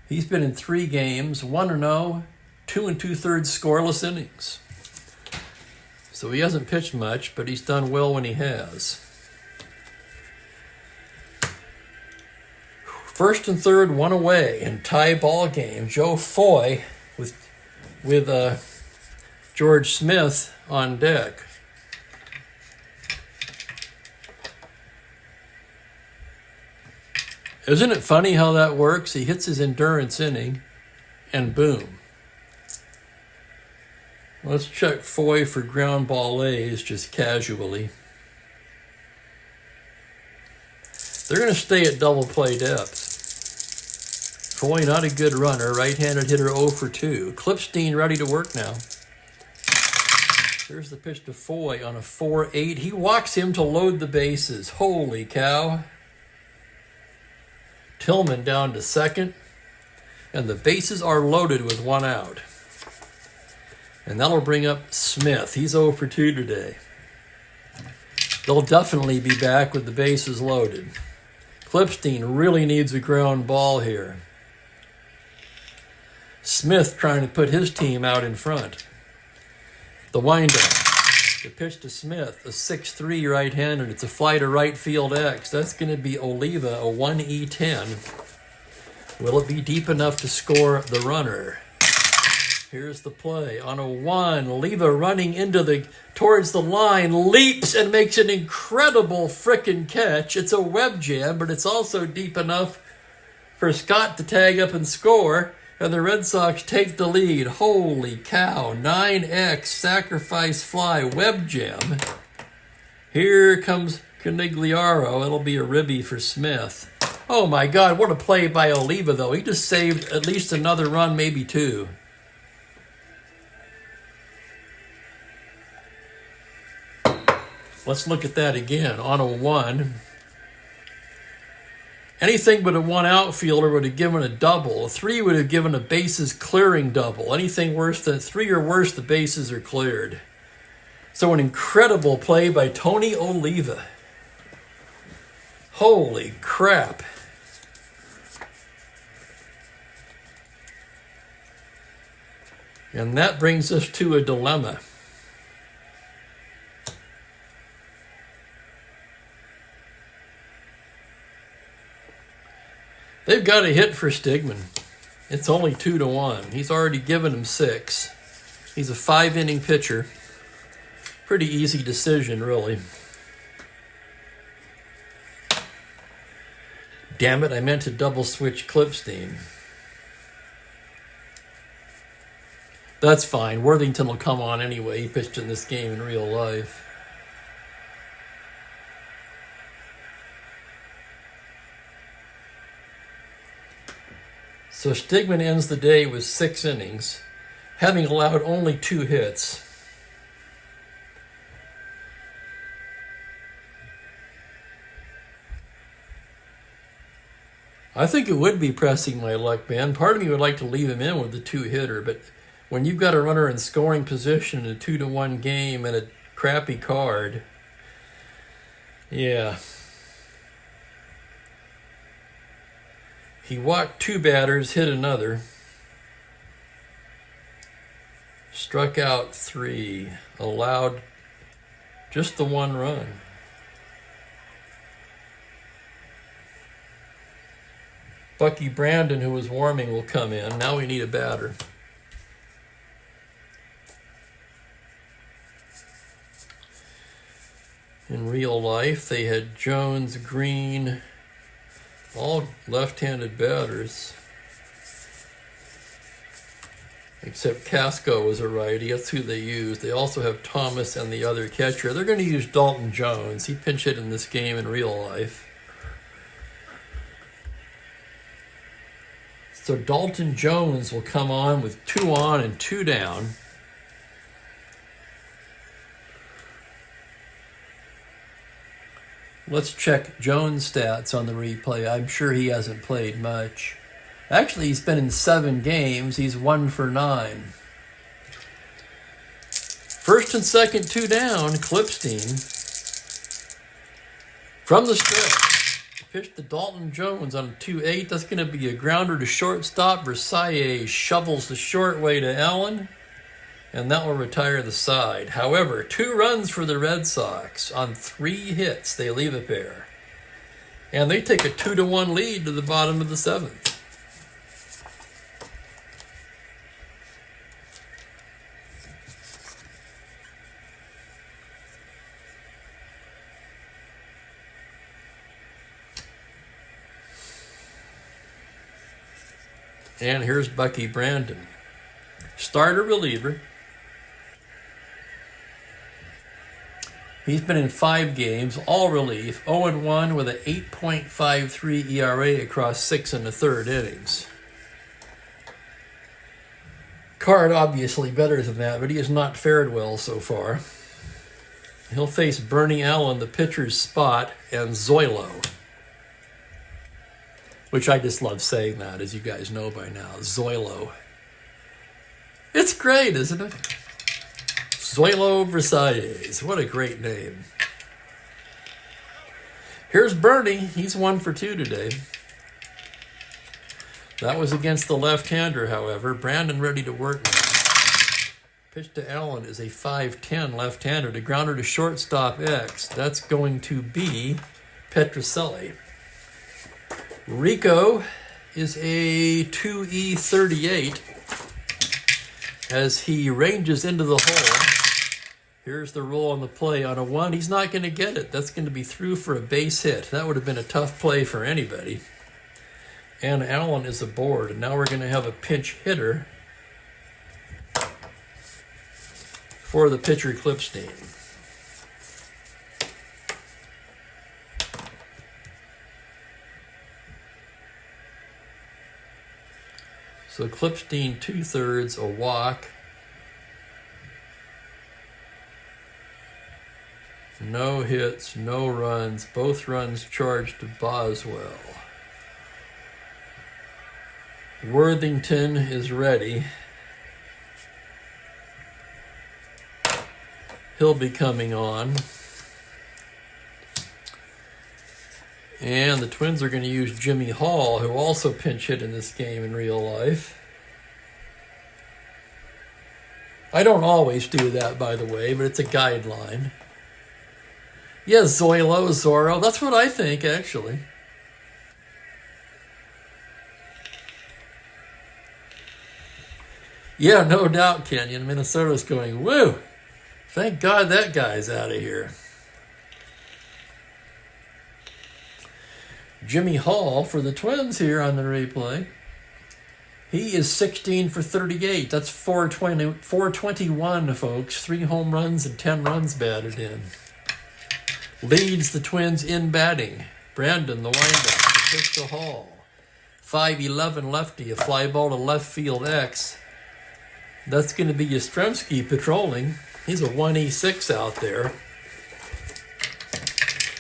He's been in 3 games, 1-0, 2 2/3 scoreless innings. So he hasn't pitched much, but he's done well when he has. First and third, 1 away in tie ball game. Joe Foy with George Smith on deck. Isn't it funny how that works? He hits his endurance inning, and boom. Let's check Foy for ground ball A's just casually. They're going to stay at double play depth. Foy, not a good runner. Right-handed hitter 0 for 2. Clipstein ready to work now. Here's the pitch to Foy on a 4-8. He walks him to load the bases. Holy cow. Tillman down to second. And the bases are loaded with 1 out. And that'll bring up Smith. He's 0 for 2 today. They'll definitely be back with the bases loaded. Clipstein really needs a ground ball here. Smith trying to put his team out in front. The windup. The pitch to Smith, a 6-3 right-hander. It's a fly to right field X. That's going to be Oliva, a 1E10. Will it be deep enough to score the runner? Here's the play on a 1. Oliva running towards the line, leaps and makes an incredible frickin' catch. It's a web jam, but it's also deep enough for Scott to tag up and score. And the Red Sox take the lead. Holy cow. 9X, sacrifice fly, web jam. Here comes Conigliaro. It'll be a ribby for Smith. Oh my God, what a play by Oliva, though. He just saved at least another run, maybe 2. Let's look at that again. On a 1. Anything but a 1 outfielder would have given a double. A 3 would have given a bases clearing double. Anything worse than 3 or worse, the bases are cleared. So an incredible play by Tony Oliva. Holy crap. And that brings us to a dilemma. They've got a hit for Stigman. It's only 2-1. He's already given him 6. He's a 5-inning pitcher. Pretty easy decision, really. Damn it, I meant to double switch Clipstein. That's fine. Worthington will come on anyway. He pitched in this game in real life. So Stigman ends the day with 6 innings, having allowed only 2 hits. I think it would be pressing my luck, man. Part of me would like to leave him in with the 2-hitter, but when you've got a runner in scoring position in a 2-1 game and a crappy card, yeah. He walked 2 batters, hit another. Struck out 3, allowed just the 1 run. Bucky Brandon, who was warming, will come in. Now we need a batter. In real life, they had Jones, Green, all left-handed batters. Except Casco was a righty. That's who they used. They also have Thomas and the other catcher. They're going to use Dalton Jones. He pinch hit in this game in real life. So Dalton Jones will come on with 2 on and 2 down. Let's check Jones' stats on the replay. I'm sure he hasn't played much. Actually, he's been in 7 games. He's 1 for 9. First and second, 2 down, Clipstein. From the stretch, pitch to Dalton Jones on a 2-8. That's going to be a grounder to shortstop. Versailles shovels the short way to Allen, and that will retire the side. However, 2 runs for the Red Sox. On 3 hits, they leave a pair. And they take a 2-1 lead to the bottom of the 7th. And here's Bucky Brandon. Starter reliever. He's been in 5 games, all relief, 0-1 with an 8.53 ERA across 6 1/3 innings. Card obviously better than that, but he has not fared well so far. He'll face Bernie Allen, the pitcher's spot, and Zoilo. Which I just love saying that, as you guys know by now. Zoilo. It's great, isn't it? Zoilo Versailles. What a great name. Here's Bernie. He's 1 for 2 today. That was against the left-hander, however. Brandon ready to work now. Pitch to Allen is a 5-10 left-hander. To grounder to shortstop X. That's going to be Petrocelli. Rico is a 2E38 as he ranges into the hole. Here's the roll on the play on a 1. He's not going to get it. That's going to be through for a base hit. That would have been a tough play for anybody. And Allen is aboard. And now we're going to have a pinch hitter for the pitcher Clipstein. So Clipstein 2/3, a walk. No hits, no runs. Both runs charged to Boswell. Worthington is ready. He'll be coming on. And the Twins are going to use Jimmy Hall, who also pinch hit in this game in real life. I don't always do that, by the way, but it's a guideline. Yeah, Zoilo, Zorro. That's what I think, actually. Yeah, no doubt, Kenyon. Minnesota's going, woo! Thank God that guy's out of here. Jimmy Hall for the Twins here on the replay. He is 16 for 38. That's 421, folks. 3 home runs and 10 runs batted in. Leads the Twins in batting. Brandon, the windup, pitch to Hall. 5'11 lefty, a fly ball to left field X. That's going to be Yastrzemski patrolling. He's a 1E6 out there.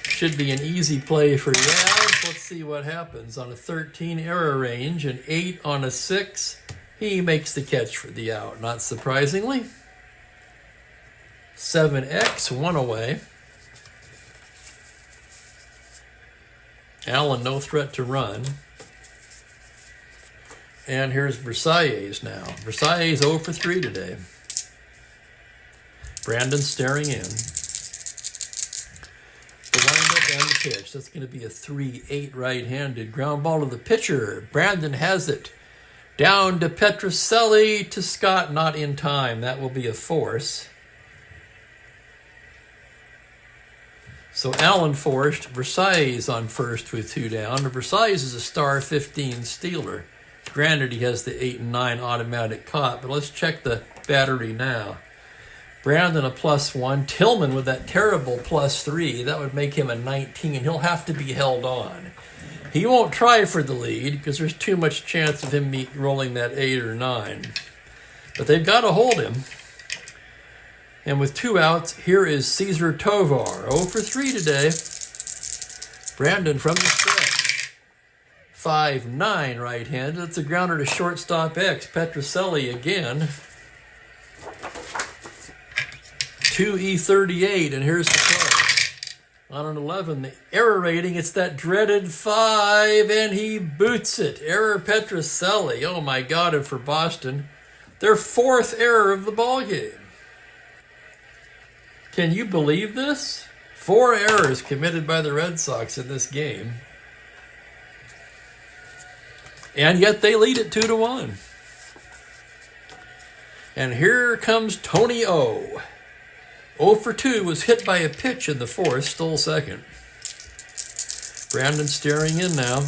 Should be an easy play for Yaz. Let's see what happens. On a 13 error range, an 8 on a 6, he makes the catch for the out, not surprisingly. 7X, 1 away. Allen, no threat to run. And here's Versailles now. Versailles 0 for 3 today. Brandon staring in. The windup and the pitch. That's going to be a 3-8 right-handed ground ball to the pitcher. Brandon has it. Down to Petrocelli, to Scott, not in time. That will be a force. So Allen forced Versailles on first with 2 down. Versailles is a star 15 stealer. Granted, he has the 8 and 9 automatic caught, but let's check the battery now. Brandon a +1. Tillman with that terrible +3. That would make him a 19. He'll have to be held on. He won't try for the lead because there's too much chance of him rolling that 8 or 9. But they've got to hold him. And with 2 outs, here is Cesar Tovar. 0 for 3 today. Brandon from the stretch. 5-9 right-handed. That's a grounder to shortstop X. Petrocelli again. 2E38, and here's the play. On an 11, the error rating, it's that dreaded 5, and he boots it. Error Petrocelli. Oh my God, and for Boston, their 4th error of the ballgame. Can you believe this? 4 errors committed by the Red Sox in this game. And yet they lead it 2-1. And here comes Tony O. 0 for 2 was hit by a pitch in the 4th, stole second. Brandon staring in now.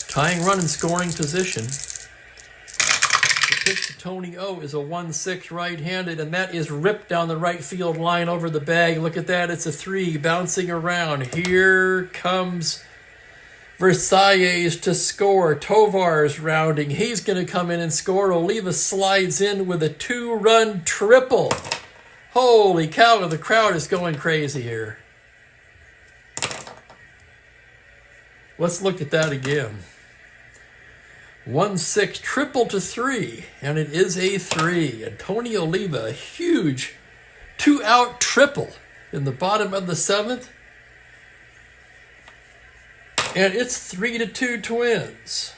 Tying run in scoring position. The pitch to Tony O is a 1-6 right-handed, and that is ripped down the right field line over the bag. Look at that, it's a 3 bouncing around. Here comes Versailles to score. Tovar's rounding. He's going to come in and score. Oliva slides in with a 2-run triple. Holy cow, the crowd is going crazy here. Let's look at that again. 1-6 triple to 3, and it is a 3. And Tony Oliva, a huge 2-out triple in the bottom of the 7th. And it's 3-2 Twins.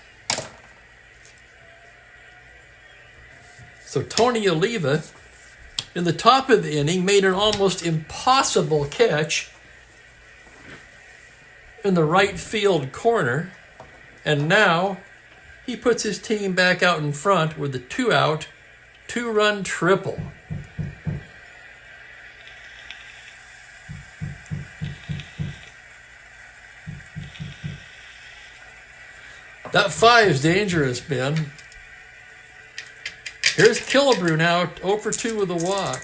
So Tony Oliva, in the top of the inning, made an almost impossible catch in the right field corner. And now he puts his team back out in front with a 2-out, 2-run triple. That 5's dangerous, Ben. Here's Killebrew now, 0 for 2 with a walk.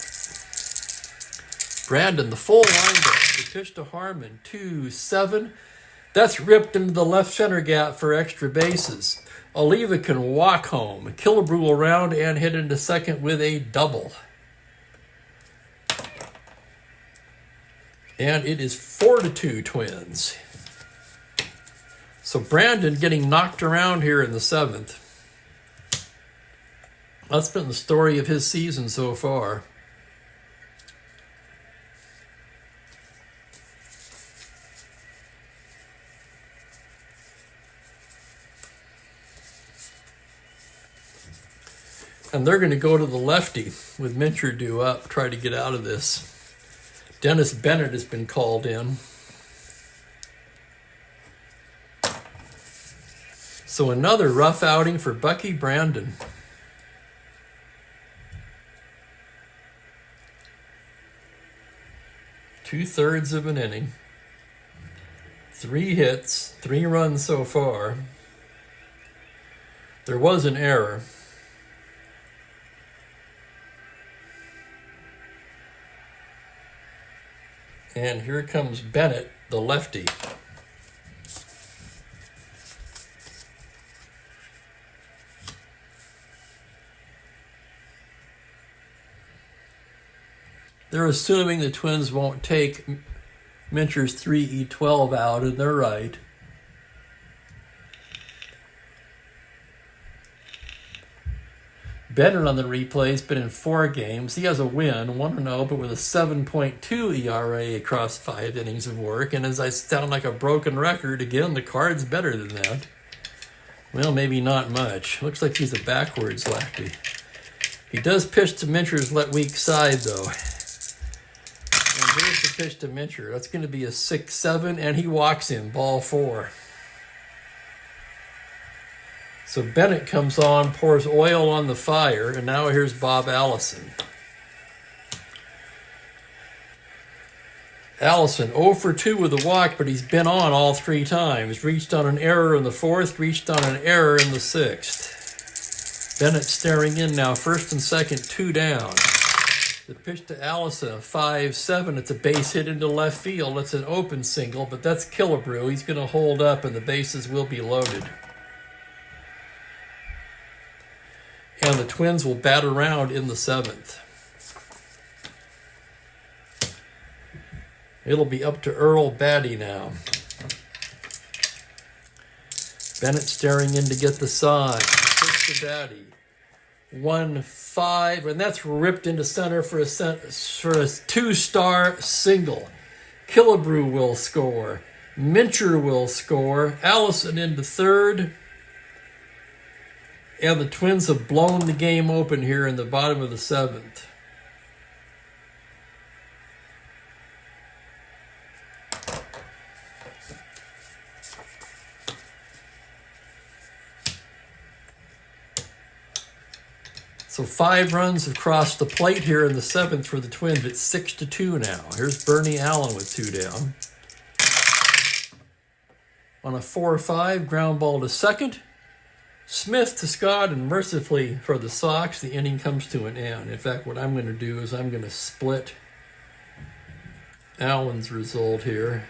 Brandon, the full windup. The pitch to Harmon, 2-7. That's ripped into the left center gap for extra bases. Oliva can walk home. Killebrew will round and hit into second with a double. And it is 4-2 Twins. So Brandon getting knocked around here in the 7th. That's been the story of his season so far. And they're going to go to the lefty with Mincher due up, try to get out of this. Dennis Bennett has been called in. So another rough outing for Bucky Brandon. Two-thirds of an inning. 3 hits, 3 runs so far. There was an error. And here comes Bennett, the lefty. They're assuming the Twins won't take Mincher's 3E12 out, and they're right. Bennett on the replay has been in 4 games. He has a win, 1-0, but with a 7.2 ERA across 5 innings of work. And as I sound like a broken record, again, the card's better than that. Well, maybe not much. Looks like he's a backwards lefty. He does pitch to Mincher's weak side, though. And here's the pitch to Mincher. That's going to be a 6-7, and he walks him, ball 4. So Bennett comes on, pours oil on the fire, and now here's Bob Allison. Allison 0 for 2 with a walk, but he's been on all 3 times. Reached on an error in the 4th, reached on an error in the 6th. Bennett staring in now, first and second, 2 down. The pitch to Allison, 5-7. It's a base hit into left field. It's an open single, but that's Killebrew. He's going to hold up, and the bases will be loaded. And the Twins will bat around in the 7th. It'll be up to Earl Batty now. Bennett staring in to get the sign. Pitch to Batty. 1-5, and that's ripped into center for a 2-star single. Killebrew will score. Mincher will score. Allison into third. And the Twins have blown the game open here in the bottom of the 7th. So 5 runs have crossed the plate here in the 7th for the Twins. It's 6-2 now. Here's Bernie Allen with 2 down. On a 4-5, ground ball to second. Smith to Scott, and mercifully for the Sox, the inning comes to an end. In fact, what I'm going to do is I'm going to split Allen's result here.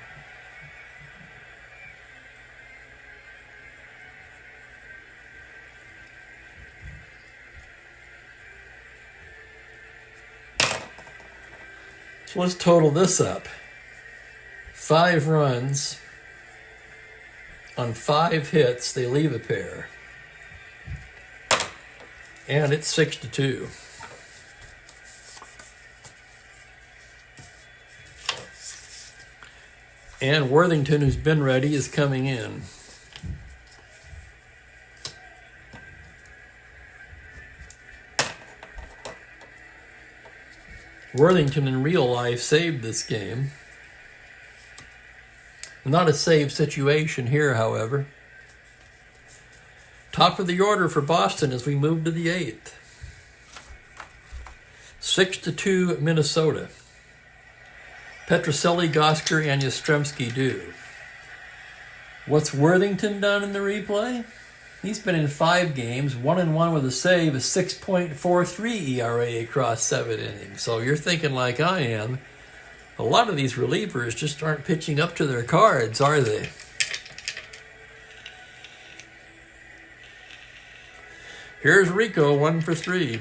So let's total this up. 5 runs on 5 hits. They leave a pair. And it's 6-2. And Worthington, who's been ready, is coming in. Worthington in real life saved this game. Not a save situation here, however. Top of the order for Boston as we move to the 8th. 6-2 Minnesota. Petrocelli, Gosker, and Yastrzemski do. What's Worthington done in the replay? He's been in 5 games, 1-1 with a save, a 6.43 ERA across 7 innings. So you're thinking like I am, a lot of these relievers just aren't pitching up to their cards, are they? Here's Rico, 1 for 3.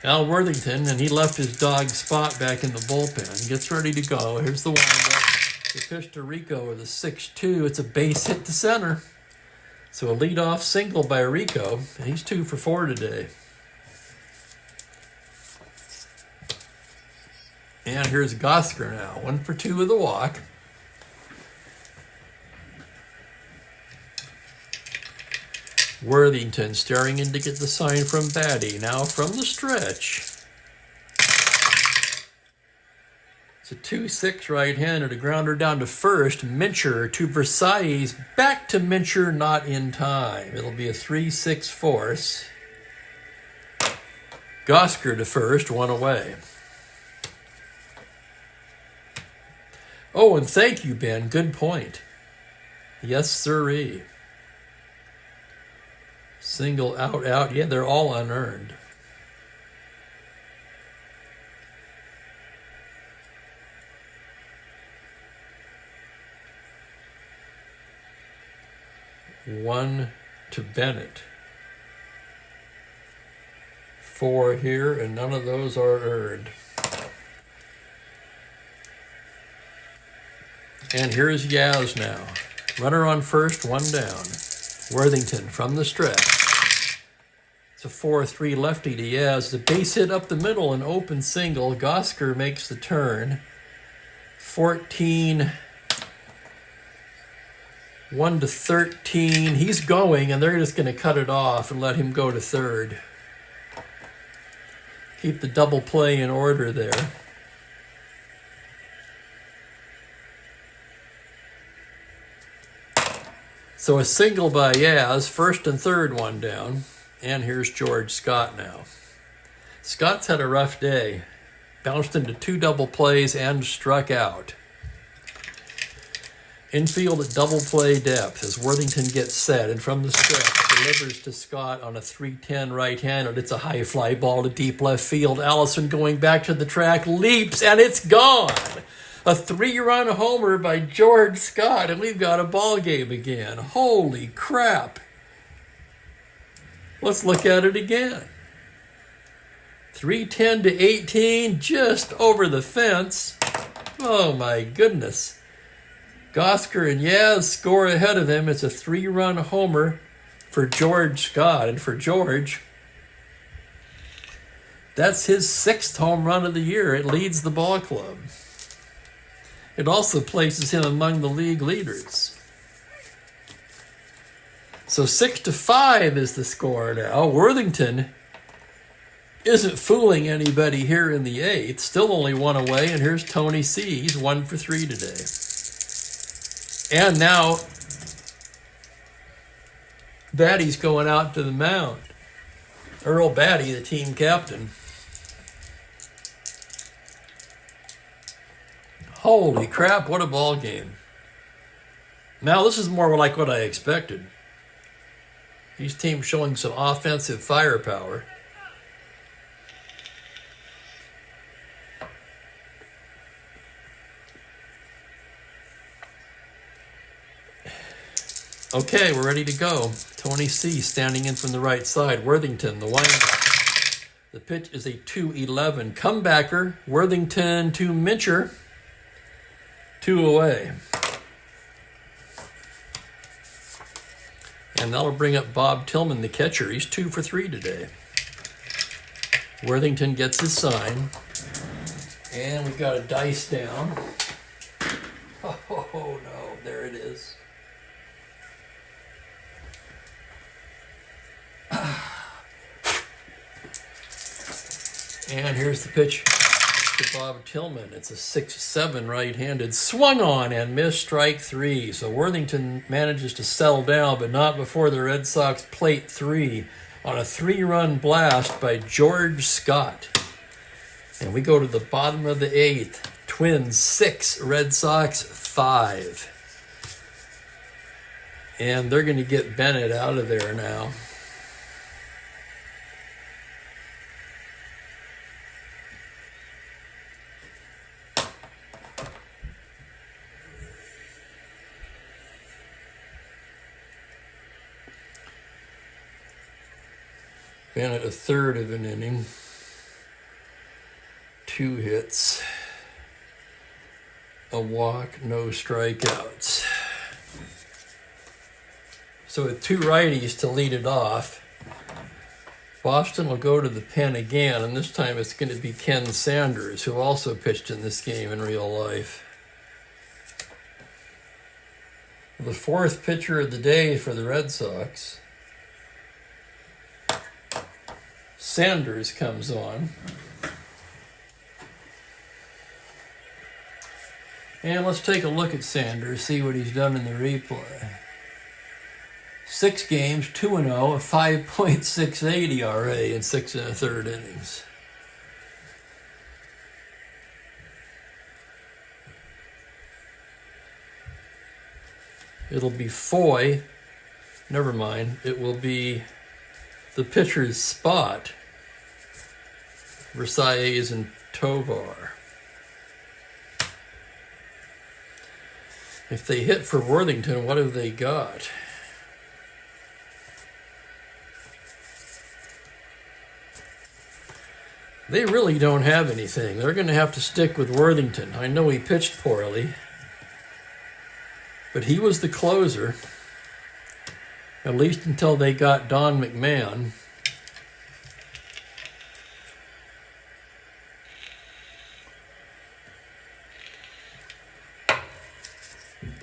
Al Worthington, and he left his dog Spot back in the bullpen. Gets ready to go. Here's the windup. The pitch to Rico with a 6-2. It's a base hit to center. So a leadoff single by Rico. He's 2 for 4 today. And here's Gosker now. 1 for 2 with a walk. Worthington staring in to get the sign from Batty. Now from the stretch. It's a 2-6 right-handed, a grounder down to first. Mincher to Versailles. Back to Mincher, not in time. It'll be a 3-6 force. Gosker to first, 1 away. Oh, and thank you, Ben. Good point. Yes, sirree. Single out. Yeah, they're all unearned. One to Bennett. 4 here, and none of those are earned. And here's Yaz now. Runner on first, 1 down. Worthington from the stretch. It's a 4-3 lefty to Yaz. The base hit up the middle, an open single. Gosker makes the turn. 14, 1 to 13. He's going, and they're just going to cut it off and let him go to third. Keep the double play in order there. So a single by Yaz, first and third, 1 down. And here's George Scott now. Scott's had a rough day. Bounced into 2 double plays and struck out. Infield at double play depth as Worthington gets set and from the stretch delivers to Scott on a 3-10 right-handed. It's a high fly ball to deep left field. Allison going back to the track, leaps, and it's gone. A 3-run homer by George Scott, and we've got a ball game again. Holy crap. Let's look at it again. 310 to 18, just over the fence. Oh my goodness. Gosker and Yaz score ahead of him. It's a 3-run homer for George Scott. And for George, that's his 6th home run of the year. It leads the ball club. It also places him among the league leaders. So 6-5 is the score now. Worthington isn't fooling anybody here in the 8th. Still only 1 away. And here's Tony C. He's 1 for 3 today. And now, Batty's going out to the mound. Earl Batty, the team captain. Holy crap, what a ball game. Now, this is more like what I expected. These teams showing some offensive firepower. Okay, we're ready to go. Tony C. standing in from the right side. Worthington, the windup. The pitch is a 2-11. Comebacker, Worthington to Mincher. 2 away. And that'll bring up Bob Tillman, the catcher. He's 2 for 3 today. Worthington gets his sign. And we've got a dice down. Oh no, there it is. And here's the pitch to Bob Tillman. It's a 6-7 right-handed. Swung on and missed, strike 3. So Worthington manages to settle down, but not before the Red Sox plate 3 on a 3-run blast by George Scott. And we go to the bottom of the 8th. Twins 6, Red Sox 5. And they're going to get Bennett out of there now. Bennett a third of an inning. 2 hits. A walk, no strikeouts. So with 2 righties to lead it off, Boston will go to the pen again, and this time it's going to be Ken Sanders, who also pitched in this game in real life. The 4th pitcher of the day for the Red Sox. Sanders comes on. And let's take a look at Sanders, see what he's done in the replay. 6 games, 2-0, a 5.68 ERA in 6 1/3 innings. It'll be Foy. Never mind. It will be the pitcher's spot. Versailles and Tovar. If they hit for Worthington, what have they got? They really don't have anything. They're going to have to stick with Worthington. I know he pitched poorly, but he was the closer, at least until they got Don McMahon.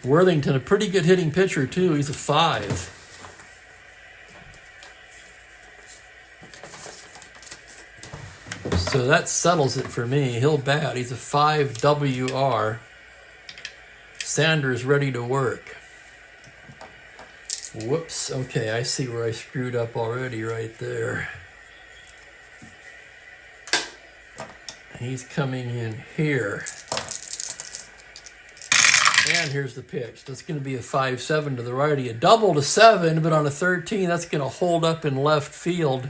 Worthington, a pretty good hitting pitcher, too. He's a 5. So that settles it for me. He'll bat. He's a 5 WR. Sanders ready to work. Whoops. Okay, I see where I screwed up already right there. He's coming in here. And here's the pitch. That's going to be a 5-7 to the righty. A double to 7, but on a 13, that's going to hold up in left field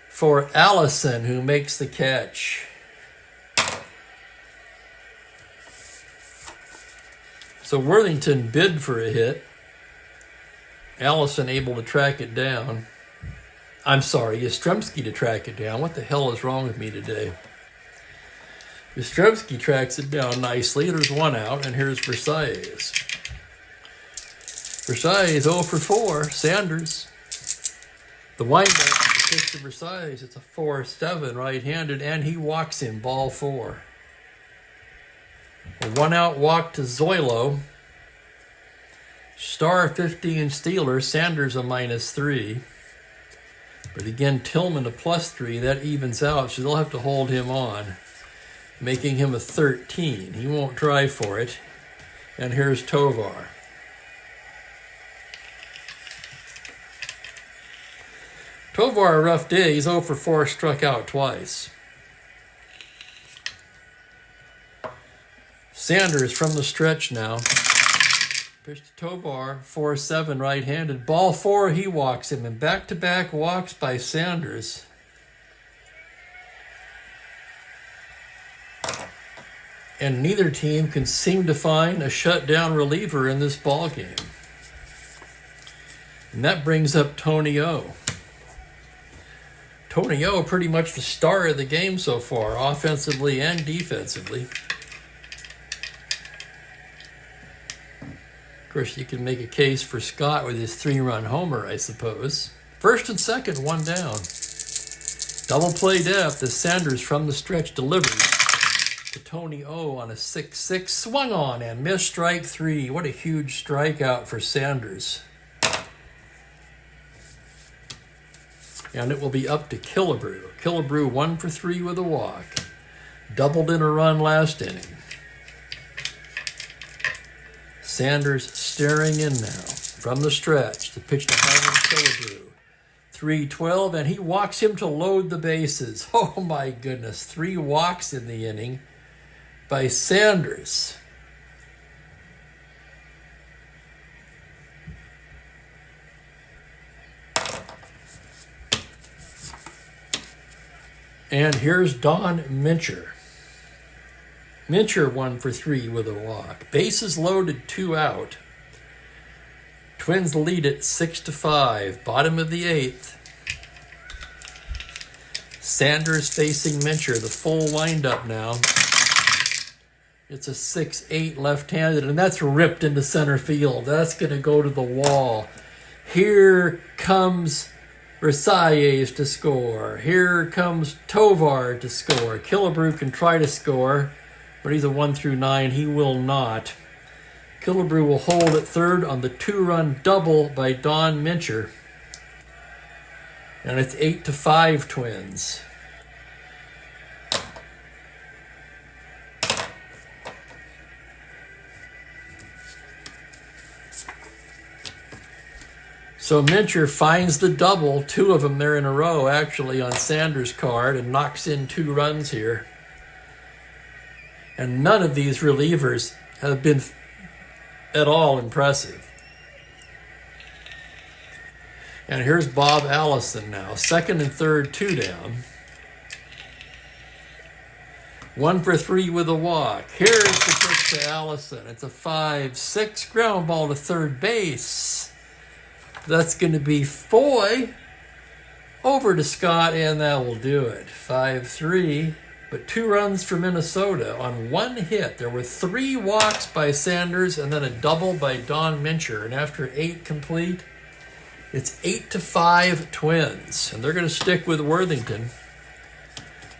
for Allison, who makes the catch. So Worthington bid for a hit. Allison able to track it down. I'm sorry, Yastrzemski to track it down. What the hell is wrong with me today? Yastrzemski tracks it down nicely. There's one out, and here's Versailles. Versailles 0 for 4. Sanders. The windup, the pitch to Versailles. It's a 4-7 right-handed, and he walks him, ball 4. A one-out walk to Zoilo. Star 15 Steelers. Sanders a -3. But again, Tillman a +3. That evens out, so they'll have to hold him on, making him a 13. He won't try for it. And here's Tovar. Tovar, a rough day. He's 0 for 4, struck out twice. Sanders from the stretch now. Pitch to Tovar, 4-7 right-handed. Ball 4, he walks him. And back-to-back walks by Sanders. And neither team can seem to find a shutdown reliever in this ball game. And that brings up Tony O. Tony O, pretty much the star of the game so far, offensively and defensively. Of course, you can make a case for Scott with his 3-run homer, I suppose. First and second, one down. Double play depth as Sanders from the stretch delivers to Tony O on a 6-6. Swung on and missed, strike 3. What a huge strikeout for Sanders. And it will be up to Killebrew. Killebrew 1 for 3 with a walk. Doubled in a run last inning. Sanders staring in now from the stretch. The pitch to Harlan Killebrew. 3-12, and he walks him to load the bases. Oh my goodness, 3 walks in the inning by Sanders. And here's Don Mincher. Mincher 1 for 3 with a walk. Bases loaded, 2 out. Twins lead it 6-5. Bottom of the 8th. Sanders facing Mincher. The full windup now. It's a 6-8 left-handed, and that's ripped into center field. That's going to go to the wall. Here comes Versailles to score. Here comes Tovar to score. Killebrew can try to score, but he's a 1 through 9. He will not. Killebrew will hold at third on the 2-run double by Don Mincher. And it's 8-5 Twins. So Mincher finds the double, 2 of them there in a row actually on Sanders' card, and knocks in 2 runs here. And none of these relievers have been at all impressive. And here's Bob Allison now. Second and third, 2 down. 1 for 3 with a walk. Here's the pitch to Allison. It's a 5-6 ground ball to third base. That's going to be Foy over to Scott, and that will do it. 5-3. But 2 runs for Minnesota on 1 hit. There were 3 walks by Sanders and then a double by Don Mincher. And after 8 complete, it's 8-5 Twins. And they're going to stick with Worthington.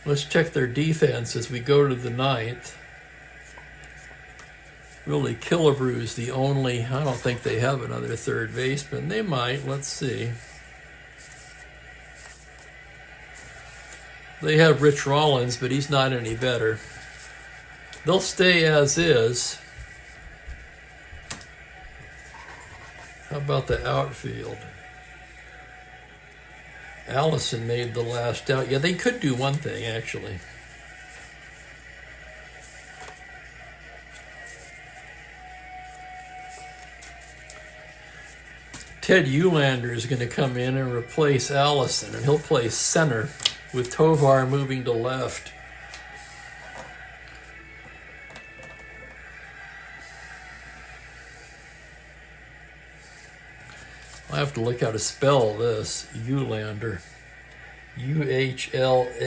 Let's check their defense as we go to the 9th. Really, Killebrew's the only, I don't think they have another third baseman. They might, let's see. They have Rich Rollins, but he's not any better. They'll stay as is. How about the outfield? Allison made the last out. Yeah, they could do one thing, actually. Ted Eulander is going to come in and replace Allison, and he'll play center with Tovar moving to left. I have to look how to spell this. Eulander. Uhlaender.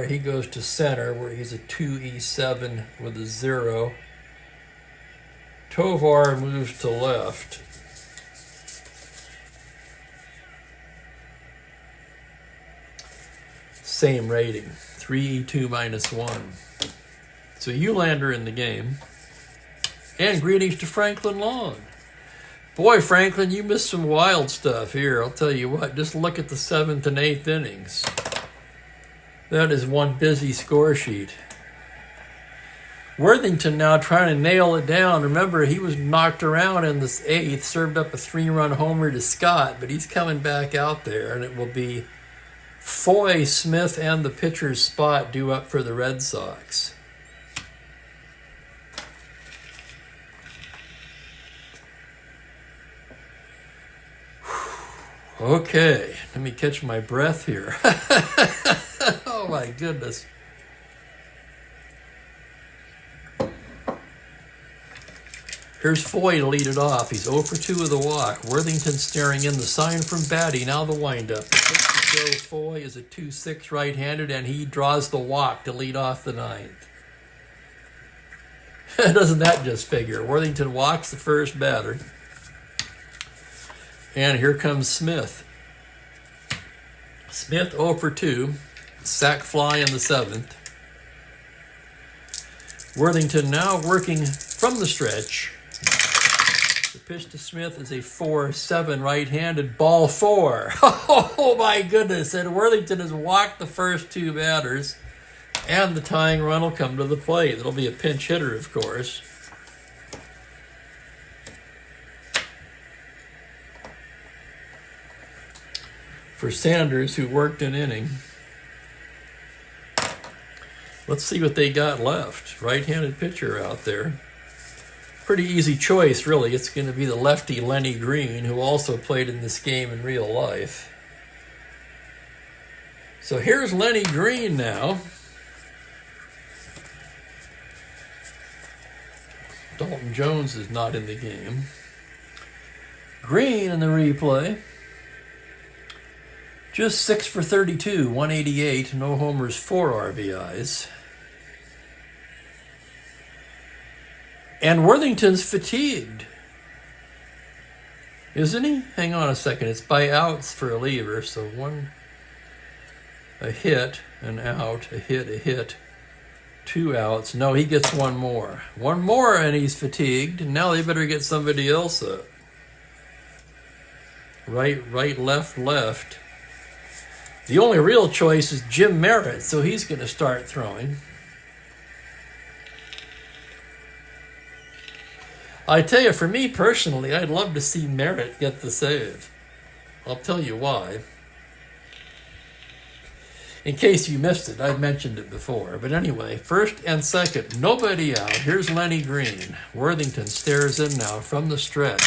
He goes to center where he's a 2E7 with a 0. Tovar moves to left. Same rating, 3E2 minus 1. So Eulander in the game. And greetings to Franklin Long. Boy, Franklin, you missed some wild stuff here. I'll tell you what, just look at the 7th and 8th innings. That is one busy score sheet. Worthington now trying to nail it down. Remember, he was knocked around in this 8th, served up a 3-run homer to Scott, but he's coming back out there, and it will be Foy, Smith, and the pitcher's spot due up for the Red Sox. Okay, let me catch my breath here. Oh my goodness. Here's Foy to lead it off. He's 0 for 2 with the walk. Worthington staring in the sign from Batty. Now the windup. Joe Foy is a 2-6 right-handed, and he draws the walk to lead off the 9th. Doesn't that just figure? Worthington walks the first batter. And here comes Smith. Smith 0 for 2. Sack fly in the 7th. Worthington now working from the stretch. The pitch to Smith is a 4-7 right-handed, ball 4. Oh my goodness. And Worthington has walked the first 2 batters. And the tying run will come to the plate. It'll be a pinch hitter, of course. For Sanders, who worked an inning. Let's see what they got left. Right-handed pitcher out there. Pretty easy choice, really. It's going to be the lefty Lenny Green, who also played in this game in real life. So here's Lenny Green now. Dalton Jones is not in the game. Green in the replay. Just 6 for 32, 188, no homers, 4 RBIs. And Worthington's fatigued. Isn't he? Hang on a second. It's by outs for a lever. So a hit, an out, a hit, 2 outs. No, he gets one more. One more and he's fatigued. Now they better get somebody else up. Right, left. The only real choice is Jim Merritt, so he's going to start throwing. I tell you, for me personally, I'd love to see Merritt get the save. I'll tell you why. In case you missed it, I've mentioned it before. But anyway, first and second, nobody out. Here's Lenny Green. Worthington stares in now from the stretch.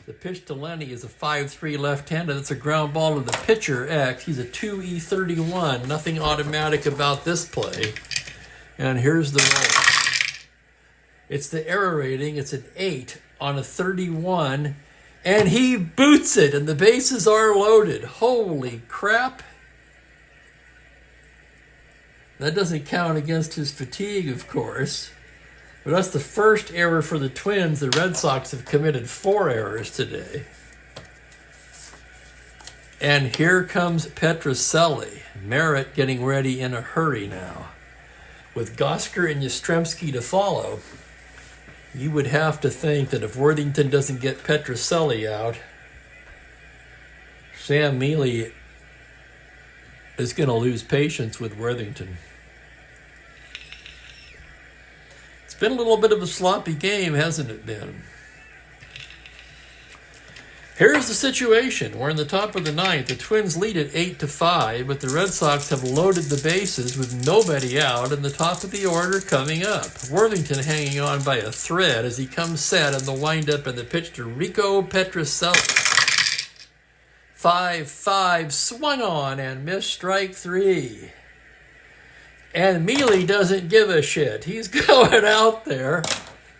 The pitch to Lenny is a 5-3 left-handed. That's a ground ball to the pitcher, X. He's a 2E31. Nothing automatic about this play. And here's the roll. It's the error rating. It's an 8 on a 31. And he boots it, and the bases are loaded. Holy crap. That doesn't count against his fatigue, of course. But that's the first error for the Twins. The Red Sox have committed 4 errors today. And here comes Petrocelli. Merritt getting ready in a hurry now. With Gosker and Yastrzemski to follow, you would have to think that if Worthington doesn't get Petrocelli out, Sam Mealy is going to lose patience with Worthington. Been a little bit of a sloppy game, hasn't it been? Here's the situation. We're in the top of the ninth. The Twins lead at 8-5, but the Red Sox have loaded the bases with nobody out and the top of the order coming up. Worthington hanging on by a thread as he comes set in the windup and the pitch to Rico Petrocelli. 5-5, swung on and missed strike 3. And Mealy doesn't give a shit. He's going out there,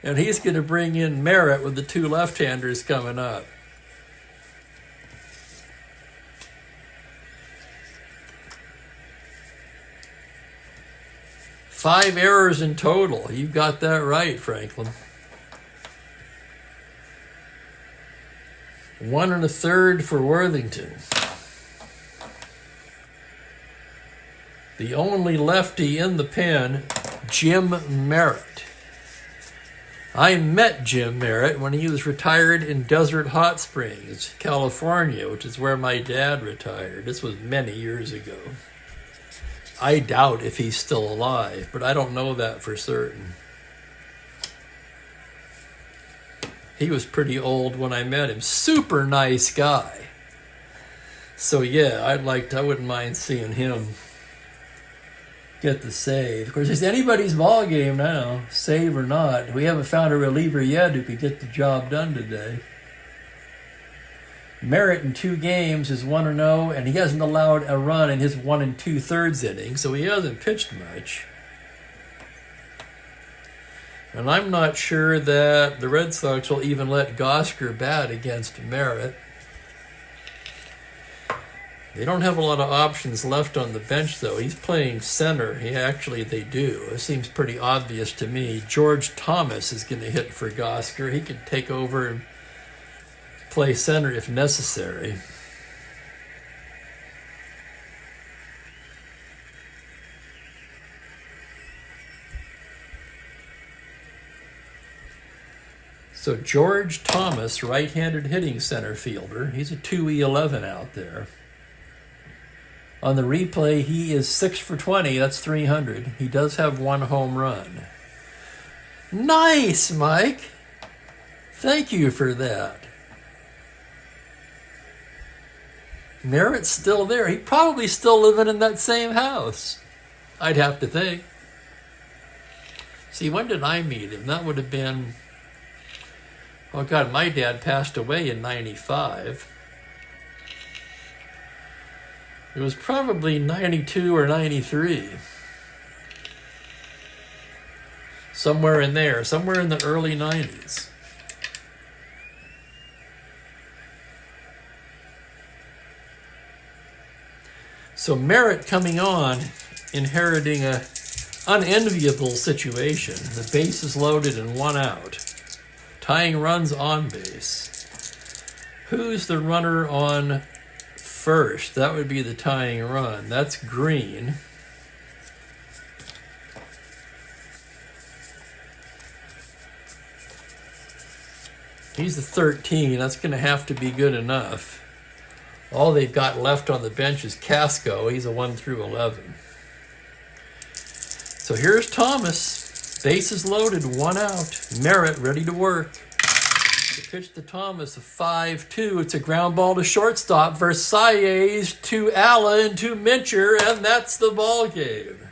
and he's going to bring in Merritt with the two left-handers coming up. 5 errors in total. You got that right, Franklin. 1 1/3 for Worthington. The only lefty in the pen, Jim Merritt. I met Jim Merritt when he was retired in Desert Hot Springs, California, which is where my dad retired. This was many years ago. I doubt if he's still alive, but I don't know that for certain. He was pretty old when I met him. Super nice guy. So yeah, I wouldn't mind seeing him get the save. Of course, it's anybody's ball game now, save or not. We haven't found a reliever yet who could get the job done today. Merritt in 2 games is 1-0, and he hasn't allowed a run in his 1 2/3 inning, so he hasn't pitched much. And I'm not sure that the Red Sox will even let Gosker bat against Merritt. They don't have a lot of options left on the bench, though. He's playing center. They do. It seems pretty obvious to me. George Thomas is going to hit for Gosker. He could take over and play center if necessary. So George Thomas, right-handed hitting center fielder. He's a 2E11 out there. On the replay, he is 6 for 20. That's 300. He does have 1 home run. Nice, Mike. Thank you for that. Merritt's still there. He's probably still living in that same house, I'd have to think. See, when did I meet him? That would have been... Oh, God, my dad passed away in 95. It was probably 92 or 93. Somewhere in there. Somewhere in the early 90s. So Merritt coming on, inheriting a unenviable situation. The base is loaded and 1 out. Tying runs on base. Who's the runner on first? That would be the tying run. That's Green. He's the 13. That's going to have to be good enough. All they've got left on the bench is Casco. He's a 1 through 11. So here's Thomas. Bases loaded, 1 out. Merritt ready to work. The pitch to Thomas, a 5-2. It's a ground ball to shortstop. Versailles to Allen to Mincher, and that's the ball game.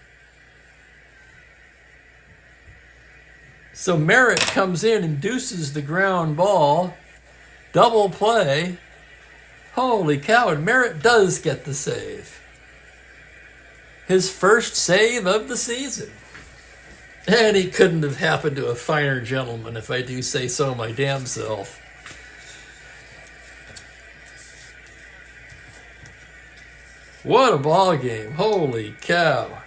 So Merritt comes in, induces the ground ball. Double play. Holy cow, and Merritt does get the save. His first save of the season. And he couldn't have happened to a finer gentleman, if I do say so my damn self. What a ball game. Holy cow.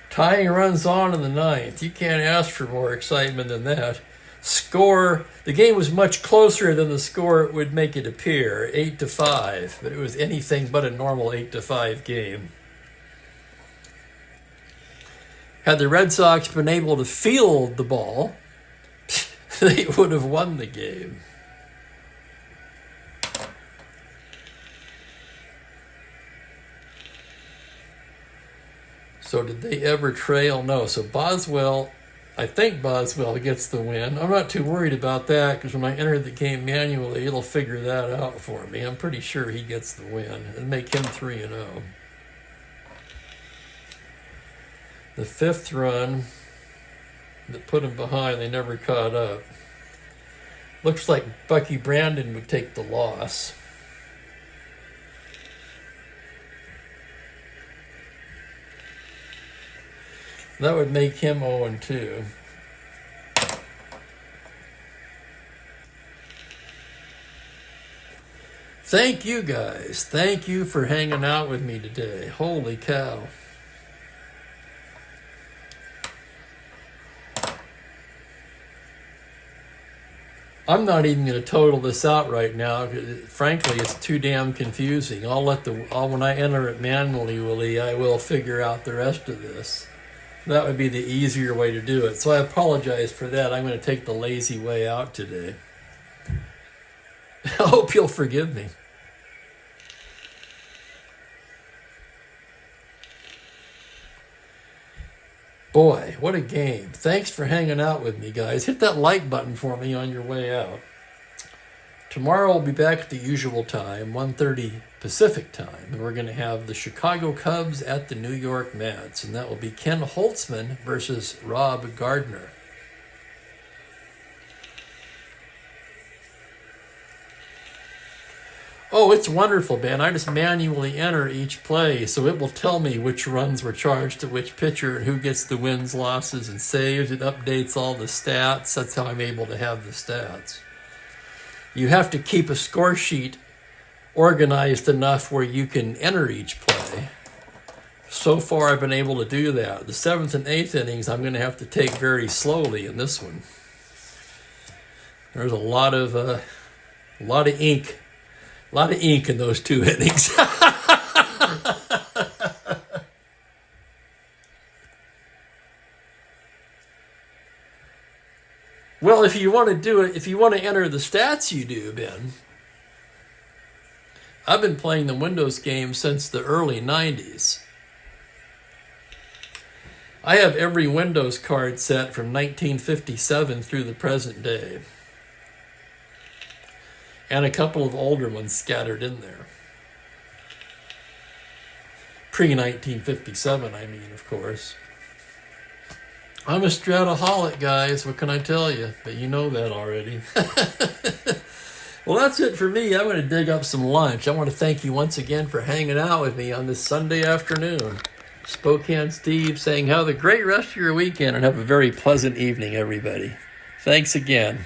Tying runs on in the 9th. You can't ask for more excitement than that. Score, the game was much closer than the score it would make it appear, 8-5, but it was anything but a normal 8-5 game. Had the Red Sox been able to field the ball, they would have won the game. So did they ever trail? No. So Boswell I think Boswell gets the win. I'm not too worried about that because when I enter the game manually, it'll figure that out for me. I'm pretty sure he gets the win and make him 3-0. The fifth run that put him behind, they never caught up. Looks like Bucky Brandon would take the loss. That would make him 0-2. Thank you guys. Thank you for hanging out with me today. Holy cow. I'm not even going to total this out right now. Frankly, it's too damn confusing. When I enter it manually, I will figure out the rest of this. That would be the easier way to do it. So I apologize for that. I'm going to take the lazy way out today. I hope you'll forgive me. Boy, what a game. Thanks for hanging out with me, guys. Hit that like button for me on your way out. Tomorrow we'll be back at the usual time, 1:30 Pacific time, and we're going to have the Chicago Cubs at the New York Mets, and that will be Ken Holtzman versus Rob Gardner. Oh, it's wonderful, Ben. I just manually enter each play, so it will tell me which runs were charged to which pitcher and who gets the wins, losses, and saves. It updates all the stats. That's how I'm able to have the stats. You have to keep a score sheet organized enough where you can enter each play. So far, I've been able to do that. The 7th and 8th innings, I'm going to have to take very slowly in this one. There's a lot of ink. A lot of ink in those 2 innings. Well, if you want to do it, if you want to enter the stats, you do, Ben. I've been playing the Windows game since the early 90s. I have every Windows card set from 1957 through the present day. And a couple of older ones scattered in there. Pre-1957, I mean, of course. I'm a Strat-O-Holic, guys. What can I tell you? But you know that already. Well, that's it for me. I'm going to dig up some lunch. I want to thank you once again for hanging out with me on this Sunday afternoon. Spokane Steve saying have a great rest of your weekend and have a very pleasant evening, everybody. Thanks again.